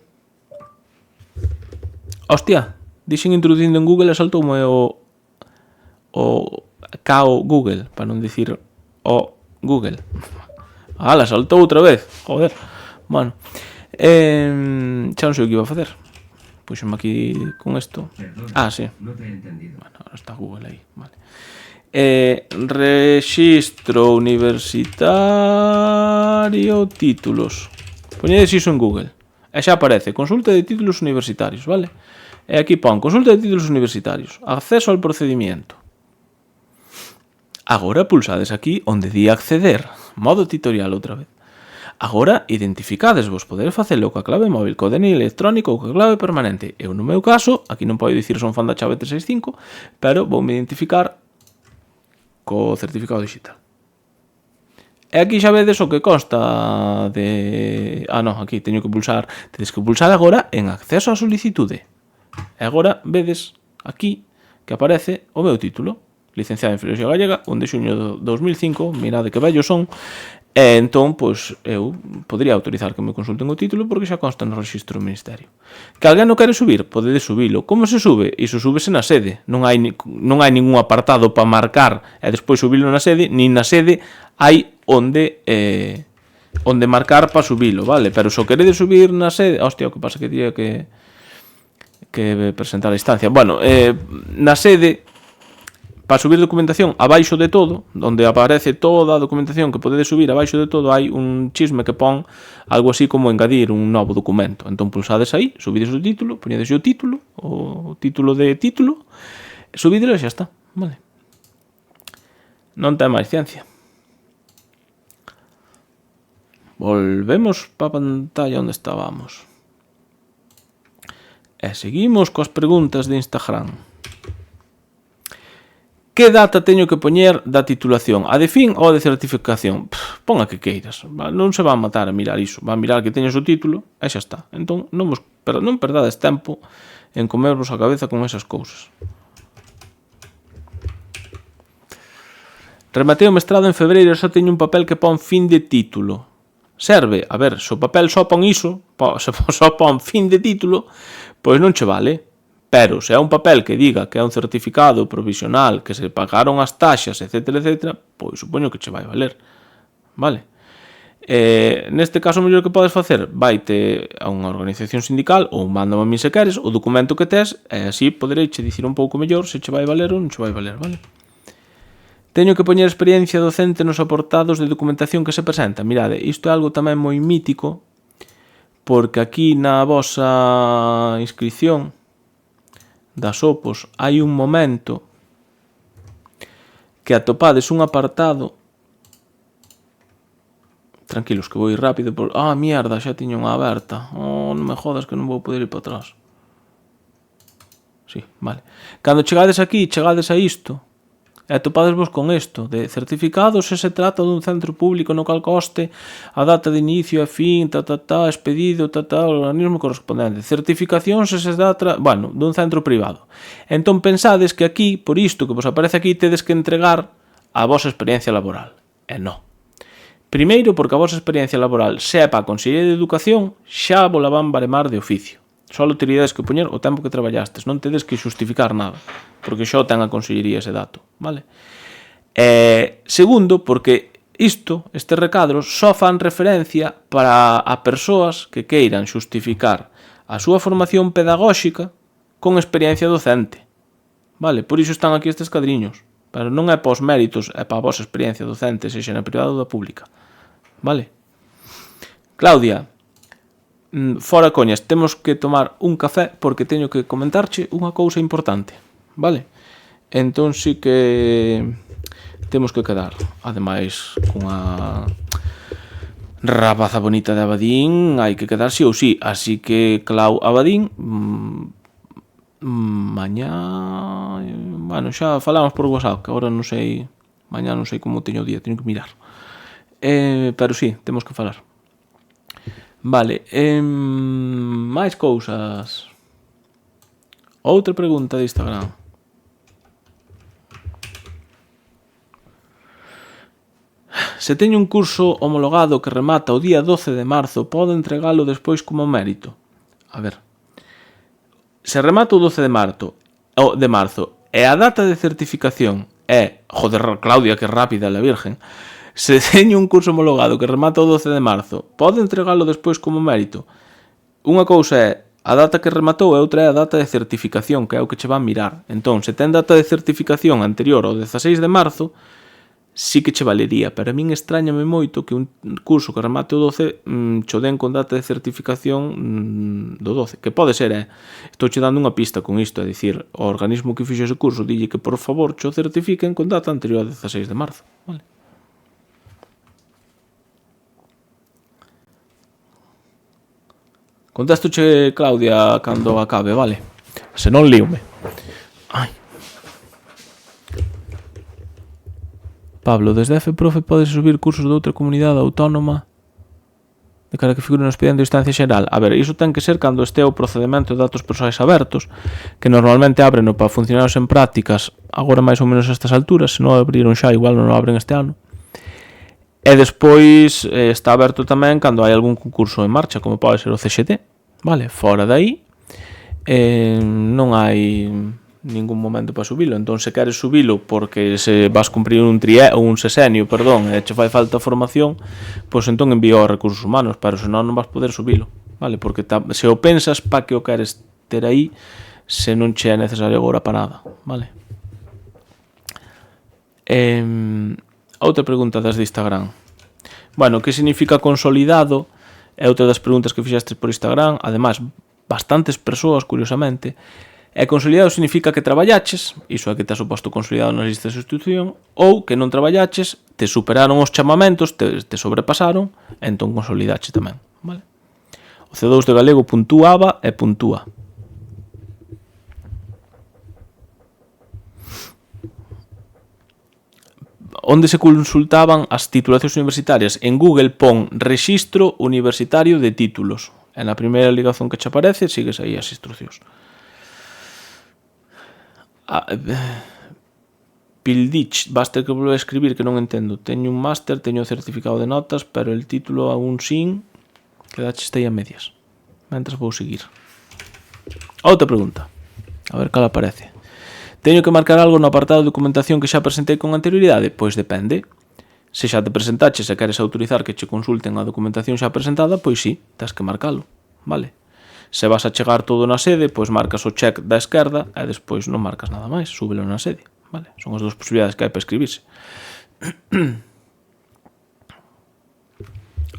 Hostia, dixen introducindo en Google e saltoume o cao Google, para non dicir o Google. Ala, saltou outra vez, joder. Bueno, xa non sei o que iba a facer. Puxeme aquí con isto. Sí. No te he entendido. Bueno, ahora está Google aí, vale. Rexistro universitario títulos. Poñedes iso en Google e xa aparece consulta de títulos universitarios, vale? E aquí pon consulta de títulos universitarios, acceso al procedimiento. Agora pulsades aquí onde di acceder, modo tutorial outra vez. Agora identificadesvos, podedes facelo coa clave móvil, co DNI electrónico ou coa clave permanente. Eu no meu caso, aquí non podo dicir son fan da chave 365, pero voume identificar co certificado digital. E aquí xa vedes o que consta de... aquí teño que pulsar, tedes que pulsar agora en acceso á solicitude. E agora vedes aquí que aparece o meu título, licenciado en Filoloxía Gallega, 1 de xuño de 2005, mirade que vellos son, e entón, pois, eu podría autorizar que me consulten o título porque xa consta no rexistro do Ministerio. Que alguén non quere subir, podedes subilo. Como se sube? Iso súbese na sede. Non hai ningún apartado para marcar e despois subilo na sede, nin na sede hai onde marcar para subilo, vale? Pero se o queredes subir na sede... Hostia, o que pasa que diría que presentar a instancia. Bueno, na sede, para subir documentación abaixo de todo, onde aparece toda a documentación que podedes subir, abaixo de todo hai un chisme que pon algo así como engadir un novo documento. Entón pulsades aí, subides o título, poñedes o título de título, subidelo e xa está, vale? Non ten máis ciencia. Volvemos para a pantalla onde estábamos. E seguimos coas preguntas de Instagram. Que data teño que poñer da titulación? A de fin ou a de certificación? Pon a que queiras. Non se van matar a mirar iso. Van mirar que teñes o título e xa está. Entón non perdades tempo en comervos a cabeza con esas cousas. Rematei o mestrado en febreiro e xa teño un papel que pon fin de título. Serve? A ver, se o papel só pon iso, só pon fin de título, pois non che vale. Pero se é un papel que diga que é un certificado provisional, que se pagaron as taxas, etc., pois supoño que che vai valer. Vale? Neste caso, o mellor que podes facer, vaite a unha organización sindical ou mándame a mí se queres o documento que tes e así poderei che dicir un pouco mellor se che vai valer ou non che vai valer, vale? Teño que poñer experiencia docente nos apartados de documentación que se presenta. Mirade, isto é algo tamén moi mítico porque aquí na vosa inscripción das OPOs hai un momento que atopades un apartado. Tranquilos, que vou ir rápido por... mierda, xa tiño unha aberta. Non me jodas que non vou poder ir para atrás. Sí, vale. Cando chegades aquí, chegades a isto, e topadesvos con isto, de certificados se se trata dun centro público no cal coste a data de inicio e fin, expedido, organismo correspondente. Certificación se se trata, dun centro privado. Entón pensades que aquí, por isto que vos aparece aquí, tedes que entregar a vosa experiencia laboral. E non. Primeiro, porque a vosa experiencia laboral sea para a Consellería de Educación, xa vos la van baremar de oficio. Só teríades que poñer o tempo que traballastes, non tedes que xustificar nada, porque xa o ten a Consellería ese dato, vale? Segundo, porque estes recadros só fan referencia para a persoas que queiran xustificar a súa formación pedagóxica con experiencia docente, vale? Por iso están aquí estes cadriños, pero non é para os méritos, é para a vosa experiencia docente, sexa na privada ou da pública, vale? Claudia, fora coñas, temos que tomar un café porque teño que comentarche unha cousa importante, vale? Entón sí que temos que quedar, ademais, cunha rapaza bonita de Abadín, hai que quedar sí ou sí, así que Clau Abadín, mañá, xa falamos por WhatsApp, que agora non sei, mañá non sei como teño o día, teño que mirar, pero sí, temos que falar. Vale, máis cousas. Outra pregunta de Instagram. Se teño un curso homologado que remata o día 12 de marzo, podo entregalo despois como mérito? A ver, se remata o 12 de marzo e a data de certificación é... Joder, Claudia, que rápida la virgen. Se teño un curso homologado que remata o 12 de marzo, podo entregalo despois como mérito? Unha cousa é a data que rematou e outra é a data de certificación, que é o que che van mirar. Entón, se ten data de certificación anterior ao 16 de marzo, sí que che valería, pero a min extrañame moito que un curso que remate o 12 cho den con data de certificación do 12, que pode ser, estou che dando unha pista con isto, é dicir, o organismo que fixo ese curso dille que por favor cho certifiquen con data anterior ao 16 de marzo, vale? Contéstoche, Claudia, cando acabe, vale? Se non, líome. Pablo, desde FProfe podes subir cursos de outra comunidade autónoma de cara que figure no expediente de instancia xeral. A ver, iso ten que ser cando este o procedimento de datos persoais abertos, que normalmente abren para funcionarios en prácticas agora máis ou menos a estas alturas, se non abriron xa, igual non o abren este ano. E despois está aberto tamén cando hai algún concurso en marcha, como pode ser o CXT, vale? Fora dai non hai ningún momento para subilo. Entón, se queres subilo porque se vas cumprir un sesenio, e che fai falta formación, pois entón envío aos recursos humanos, pero senón non vas poder subilo, vale? Porque se o pensas, pa que o queres ter aí se non che é necesario agora para nada, vale? Outra pregunta das de Instagram. Bueno, que significa consolidado? É outra das preguntas que fixestes por Instagram. Ademais, bastantes persoas, curiosamente. E consolidado significa que traballaches, iso é que te has suposto consolidado na lista de sustitución, ou que non traballaches, te superaron os chamamentos, te sobrepasaron, e entón consolidaches tamén, vale? O C2 de galego puntuaba e puntúa. Onde se consultaban as titulacións universitarias? En Google pon Rexistro Universitario de Títulos. En a primeira ligazón que che aparece, sigues aí as instruccións. Pildich, basta que volver a escribir, que non entendo. Teño un máster, teño o certificado de notas, pero el título aún sin, quedache aí a medias. Mentras vou seguir. Outra pregunta. A ver cal aparece. Teño que marcar algo no apartado de documentación que xa presentei con anterioridade? Pois depende. Se xa te presentaches e queres autorizar que che consulten a documentación xa presentada, pois sí, tens que marcalo, vale? Se vas a chegar todo na sede, pois marcas o check da esquerda e despois non marcas nada máis, súbelo na sede, vale? Son as dúas posibilidades que hai para escribirse.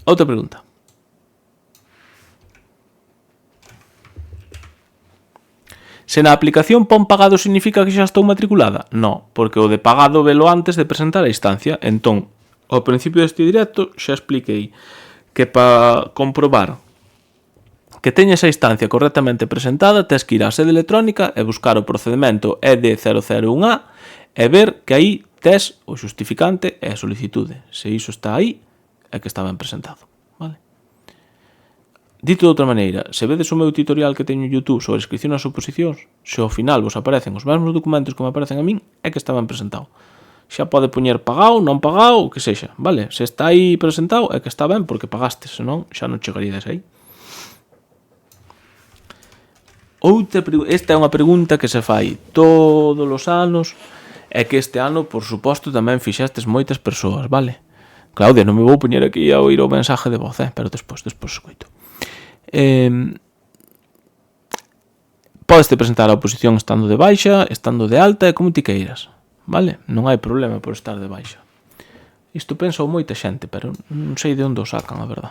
Outra pregunta. Se na aplicación pon pagado significa que xa estou matriculada? No, porque o de pagado velo antes de presentar a instancia. Entón, ao principio deste directo xa expliquei que para comprobar que teñes a instancia correctamente presentada tes que ir á sede electrónica e buscar o procedimento ED001A e ver que aí tes o xustificante e a solicitude. Se iso está aí, é que está ben presentado. Vale? Dito de outra maneira, se vedes o meu tutorial que teño en YouTube sobre inscripción nas oposicións, se ao final vos aparecen os mesmos documentos que me aparecen a min, é que está ben presentado. Xa pode poñer pagado, non pagado, o que sexa, vale? Se está aí presentado, é que está ben porque pagaste, senón xa non chegaríades aí. Esta é unha pregunta que se fai todos os anos e que este ano, por suposto, tamén fixestes moitas persoas, vale? Claudia, non me vou poñer aquí a oír o mensaje de voz, pero despois escoito. Podes te presentar a oposición estando de baixa, estando de alta e como ti queiras, vale? Non hai problema por estar de baixa. Isto pensa moita xente, pero non sei de onde o sacan, a verdad.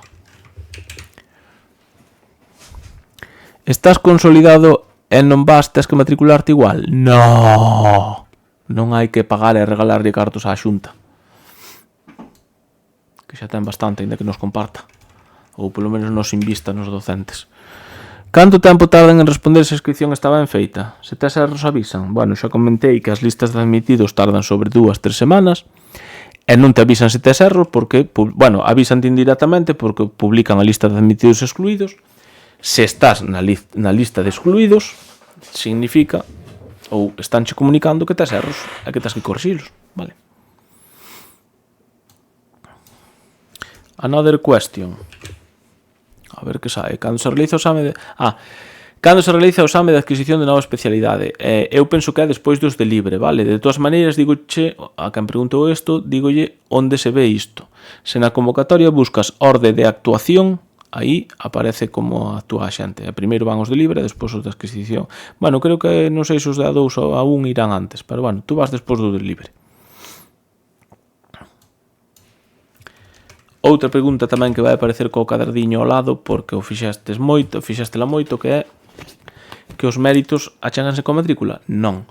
Estás consolidado e non vas, tes que matricularte igual? No, non hai que pagar e regalarlle cartos á Xunta, que xa ten bastante, ainda que nos comparta, ou polo menos nos invista nos docentes. Canto tempo tardan en responder se a inscripción está ben feita? Se tes erros avisan? Bueno, xa comentei que as listas de admitidos tardan sobre 2-3 semanas e non te avisan se tes erros porque, bueno, avisan indirectamente porque publican a lista de admitidos e excluídos. Se estás na lista de excluídos, significa ou estánche comunicando que tes erros e que tes que corrixilos, vale? Another question. A ver que sae. Cando se realiza o exame de adquisición de nova especialidade? Eu penso que é despois dos de libre, vale? De todas maneiras, digoche, a quen preguntou isto, digolle onde se ve isto. Se na convocatoria buscas orde de actuación, aí aparece como actúa a xente. Primeiro van os de libre, despois os de adquisición. Bueno, creo que non sei se os de A2 ou A1 irán antes, pero bueno, tú vas despois do de libre. Outra pregunta tamén que vai aparecer co caderdiño ao lado, porque o fixastela moito, que é que os méritos achéganse coa matrícula? Non.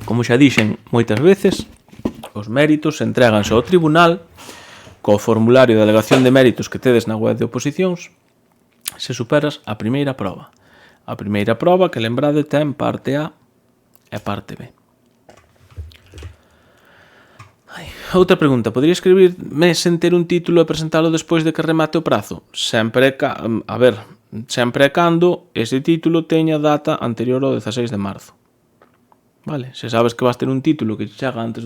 Como xa dixen moitas veces, os méritos entréganse ao tribunal co formulario de alegación de méritos que tedes na web de oposicións se superas a primeira proba. A primeira proba, que lembrade, ten parte A e parte B. Outra pregunta, podría escribirme sen ter un título e presentalo despois de que remate o prazo? Sempre é cando ese título teña data anterior ao 16 de marzo. Vale, se sabes que vas ter un título que chega antes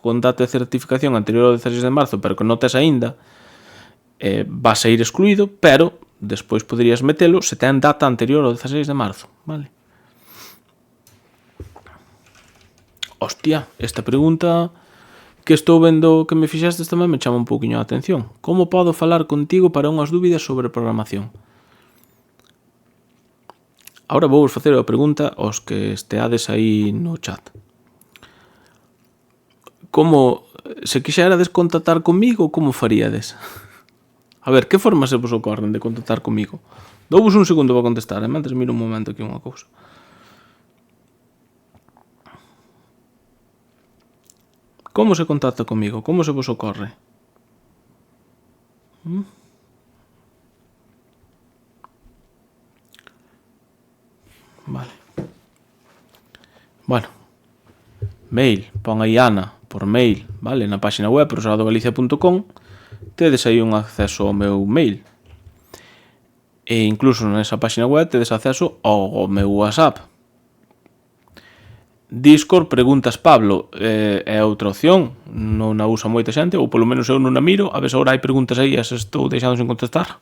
con data de certificación anterior ao 16 de marzo, pero que non tes aínda, vas a ir excluído, pero despois poderías metelo se ten data anterior ao 16 de marzo, vale? Hostia, esta pregunta que estou vendo que me fixastes tamén me chama un pouquiño a atención. Como podo falar contigo para unhas dúbidas sobre programación? Ahora vou facer a pregunta aos que esteades aí no chat. Se quixerades contactar comigo, como faríades? A ver, que formas se vos ocorren de contactar comigo? Douvos un segundo para contestar, mentres miro un momento aquí unha cousa. Como se contacta comigo? Como se vos ocorre? Vale. Bueno. Mail. Pon aí Ana por mail, vale? Na página web profesoradogalicia.com tedes aí un acceso ao meu mail. E incluso nesa página web tedes acceso ao meu WhatsApp. Discord, preguntas Pablo, é outra opción, non a usa moita xente, ou polo menos eu non a miro, a ver se agora hai preguntas aí e se estou deixando sen contestar,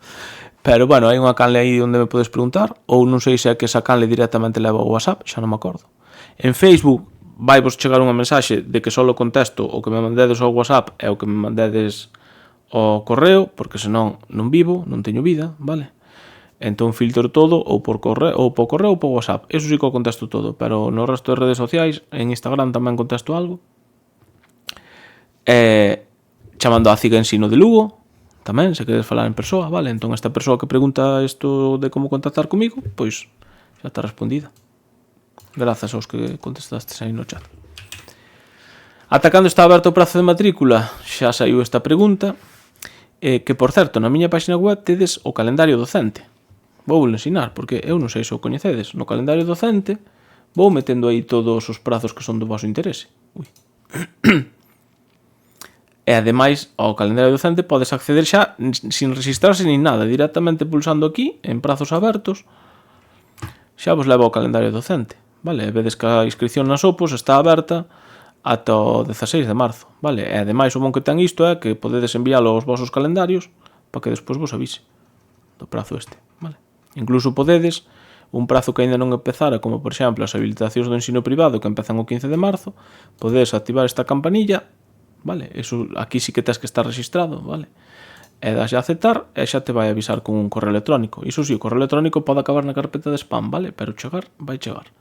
pero bueno, hai unha canle aí onde me podes preguntar, ou non sei se é que esa canle directamente leva ao WhatsApp, xa non me acordo. En Facebook vai vos chegar unha mensaxe de que só contesto o que me mandedes ao WhatsApp e o que me mandedes ao correo, porque senón non vivo, non teño vida, vale? Entón filtro todo ou por correo ou por WhatsApp. Eso sí que o contesto todo, pero no resto de redes sociais, en Instagram tamén contesto algo. Chamando á Ciga Ensino de Lugo, tamén, se queres falar en persoa, vale? Entón esta persoa que pregunta isto de como contactar comigo, pois xa está respondida. Grazas aos que contestastes aí no chat. Ata cando está aberto o prazo de matrícula? Xa saiu esta pregunta. Que, por certo, na miña página web tedes o calendario docente. Vou ensinar, porque eu non sei se o coñecedes. No calendario docente vou metendo aí todos os prazos que son do vosso interese. E ademais, ao calendario docente podes acceder xa sin registrarse nin nada, directamente pulsando aquí, en prazos abertos, xa vos leva ao calendario docente, vale? E vedes que a inscripción nas OPOS está aberta ata o 16 de marzo, vale? E ademais o bon que ten isto é que podedes enviálo aos vosos calendarios para que despois vos avise do prazo este, vale? Incluso podedes, un prazo que ainda non empezara, como por exemplo as habilitacións do ensino privado que empezan o 15 de marzo, podedes activar esta campanilla, vale? Eso aquí sí que tens que estar registrado, vale? E das a aceptar e xa te vai avisar con un correo electrónico. Iso sí, o correo electrónico pode acabar na carpeta de spam, vale? Pero chegar, vai chegar.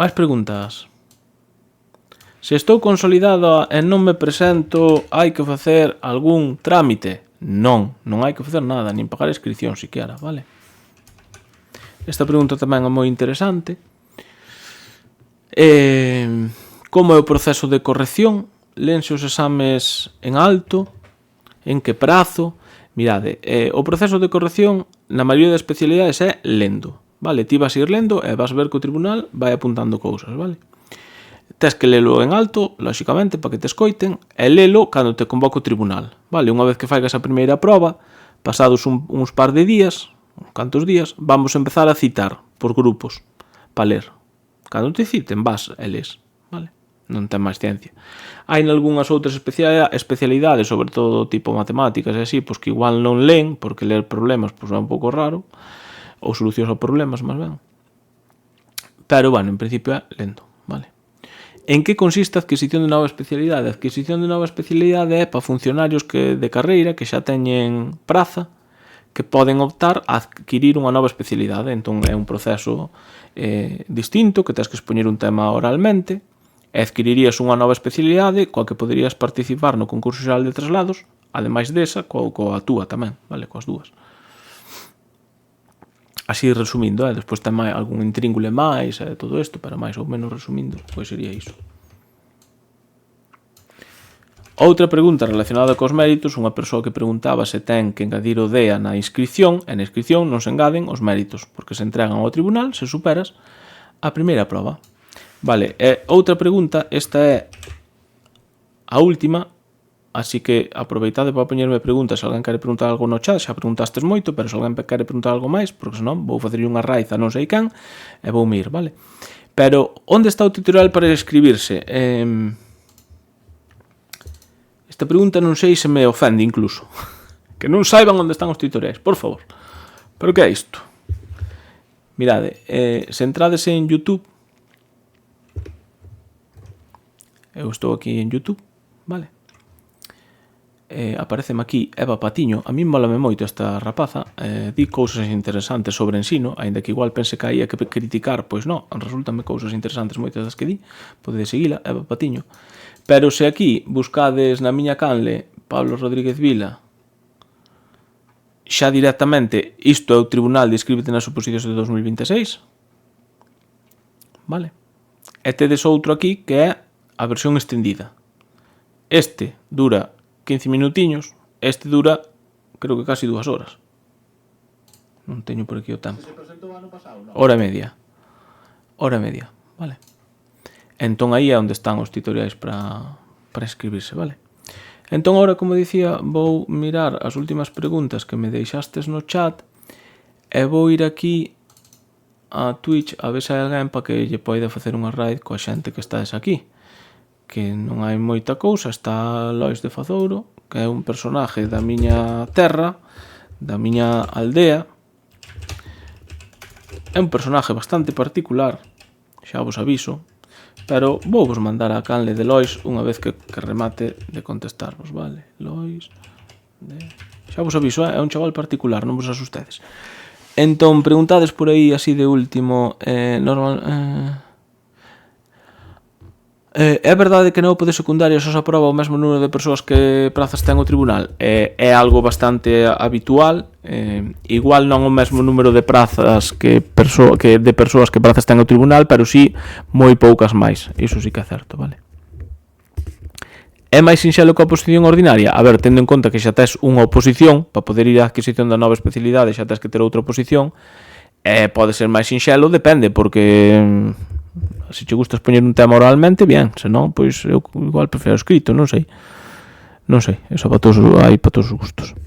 Mais preguntas? Se estou consolidado e non me presento, hai que facer algún trámite? Non hai que facer nada, nin pagar inscripción siquiera, vale? Esta pregunta tamén é moi interesante. Como é o proceso de corrección? Lense os exames en alto? En que prazo? Mirade, o proceso de corrección na maioría das especialidades é lendo, vale? Ti vas a ir lendo e vas ver que o tribunal vai apuntando cousas, vale? Tes que lelo en alto, lóxicamente, para que te escoiten, e lelo cando te convoca o tribunal, vale? Unha vez que faigas a primeira proba, pasados uns par de días, cantos días, vamos a empezar a citar por grupos para ler. Cando te citen, vas e les, vale? Non ten máis ciencia. Hai nalgúnas outras especialidades, sobre todo tipo matemáticas e así, pois que igual non leen, porque ler problemas pois é un pouco raro, ou solucións a problemas, máis ben. Pero, bueno, en principio é lendo, vale? En que consiste a adquisición de nova especialidade? A adquisición de nova especialidade é para funcionarios de carreira que xa teñen praza, que poden optar a adquirir unha nova especialidade. Entón é un proceso distinto, que tens que expoñer un tema oralmente, e adquirirías unha nova especialidade coa que poderías participar no concurso xeral de traslados, ademais desa, coa túa tamén, vale? Coas dúas. Así resumindo, despois ten algún intríngule máis e todo isto, pero máis ou menos resumindo, pois sería iso. Outra pregunta relacionada cos méritos, unha persoa que preguntaba se ten que engadir o DEA na inscripción, e na inscripción non se engaden os méritos, porque se entregan ao tribunal se superas a primeira proba. Vale, outra pregunta, esta é a última, así que aproveitade para poñerme preguntas. Se alguén quere preguntar algo no chat, xa preguntastes moito, pero se alguén quere preguntar algo máis, porque senón vou facer unha raíz a non sei quen e vou mir, vale? Pero, onde está o tutorial para inscribirse? Esta pregunta non sei se me ofende incluso. Que non saiban onde están os tutoriais, por favor. Pero que é isto? Mirade, se entrades en YouTube, eu estou aquí en YouTube, vale? Apareceme aquí Eva Patiño. A mí mólame moito esta rapaza, di cousas interesantes sobre ensino, aínda que igual pense que hai que criticar, pois non, resultanme cousas interesantes moitas das que di. Podedes seguila, Eva Patiño. Pero se aquí buscades na miña canle Pablo Rodríguez Vila, xa directamente isto é o tribunal de inscríbete nas oposicións de 2026, vale? E tedes outro aquí que é a versión extendida. Este dura 15 minutiños, este dura creo que casi 2 horas. Non teño por aquí o tempo. Hora e media, vale? Entón aí é onde están os tutoriais para inscribirse, vale? Entón agora, como dicía, vou mirar as últimas preguntas que me deixastes no chat e vou ir aquí a Twitch a ver se hai alguén para que lle poida facer unha raid coa xente que estades aquí. Que non hai moita cousa. Está Lois de Fazouro, que é un personaje da miña terra, da miña aldea. É un personaje bastante particular, xa vos aviso, pero vou vos mandar a canle de Lois unha vez que remate de contestarvos, vale? Lois xa vos aviso, é un chaval particular, non vos asustedes. Entón, preguntades por aí así de último, é verdade que na OPE de secundaria só se aproba o mesmo número de persoas que prazas ten o tribunal? É algo bastante habitual, igual non o mesmo número de prazas que de persoas que prazas ten o tribunal, pero sí moi poucas máis, iso sí que é certo, vale? É máis sinxelo que a oposición ordinaria? A ver, tendo en conta que xa tes unha oposición, para poder ir á adquisición da nova especialidade xa tes que ter outra oposición, pode ser máis sinxelo, depende, porque se che gusta expoñer un tema oralmente, bien, senón, pois eu igual prefiro escrito, non sei, eso hai para todos os gustos.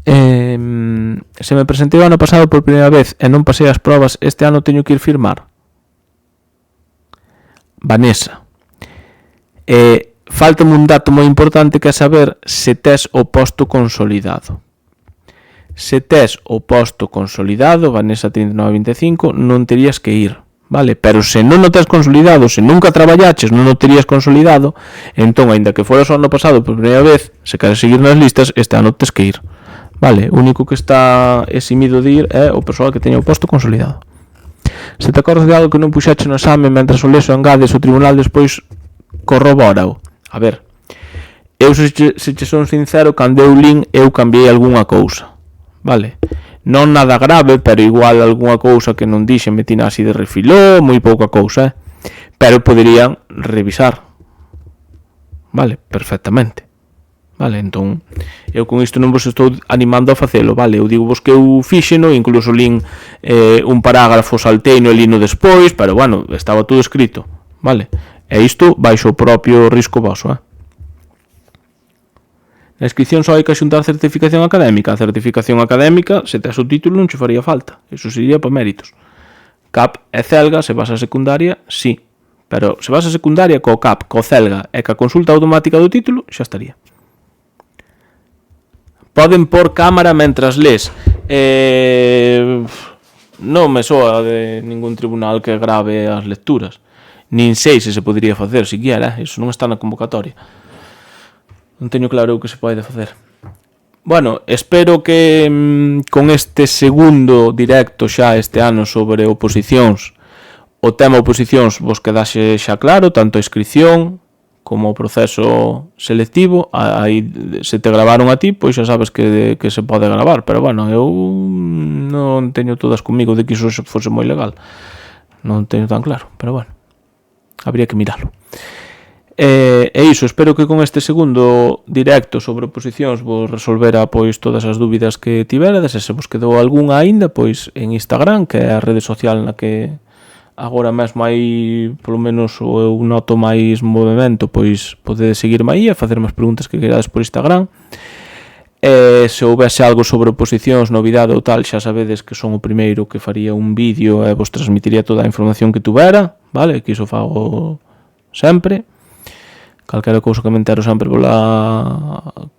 Se me presentei o ano pasado por primeira vez e non pasei as probas, este ano teño que ir firmar? Vanessa, faltame un dato moi importante que é saber se tes o posto consolidado. Se tes o posto consolidado, Vanessa 3925, non terías que ir, vale? Pero se non o tes consolidado, se nunca traballaches, non o terías consolidado, entón, aínda que foras o ano pasado por primeira vez, se queres seguir nas listas, este ano tes que ir, vale? O único que está eximido de ir é o persoal que teña o posto consolidado. Se te acordas de algo que non puxaches no exame mentras o leso engades, o tribunal despois corrobórao. A ver, eu se che son sincero, cando eu lin, eu cambiei algunha cousa, vale? Non nada grave, pero igual algunha cousa que non dixe metina así de refiló, moi pouca cousa, pero poderían revisar, vale? Perfectamente, vale? Entón, eu con isto non vos estou animando a facelo, vale? Eu digo vos que eu fíxeno, incluso lin un parágrafo salteino e lino despois, pero bueno, estaba todo escrito, vale? E isto baixo o propio risco voso, Na inscripción só hai que xuntar certificación académica. A certificación académica, se tes o título, non che faría falta. Iso sería para méritos. CAP e CELGA, se vas a secundaria, sí. Pero se vas a secundaria co CAP, co CELGA e ca consulta automática do título, xa estaría. Poden pôr cámara mentras lees. Non me soa de ningún tribunal que grave as lecturas. Nin sei se podría facer, siquiera, iso non está na convocatoria. Non teño claro o que se pode facer. Bueno, espero que con este segundo directo xa este ano sobre oposicións, o tema oposicións vos quedase xa claro, tanto a inscripción como o proceso selectivo. Aí, se te gravaron a ti, pois xa sabes que se pode gravar, pero bueno, eu non teño todas comigo de que iso fose moi legal. Non teño tan claro, pero bueno, habría que miralo. E iso, espero que con este segundo directo sobre oposicións vos resolvera pois todas as dúbidas que tiverades, e se vos quedou algunha aínda, pois en Instagram, que é a rede social na que agora mesmo hai, polo menos eu noto máis movimento, pois podedes seguirme aí e facerme as preguntas que querades por Instagram. E se houvese algo sobre oposicións, novidade ou tal, xa sabedes que son o primeiro que faría un vídeo e vos transmitiría toda a información que tuvera, vale? Que iso fago sempre. Calquera cousa que me entero sempre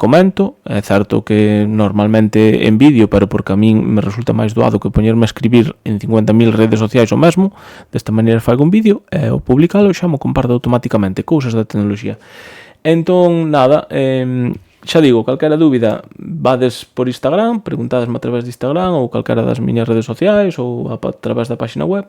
comento. É certo que normalmente en vídeo, pero porque a min me resulta máis doado que poñerme a escribir en 50.000 redes sociais o mesmo. Desta maneira fago un vídeo e o publicalo xa mo comparto automáticamente, cousas da tecnoloxía. Entón, nada, xa digo, calquera dúbida, vades por Instagram, preguntadesme a través de Instagram ou calquera das miñas redes sociais ou a través da página web.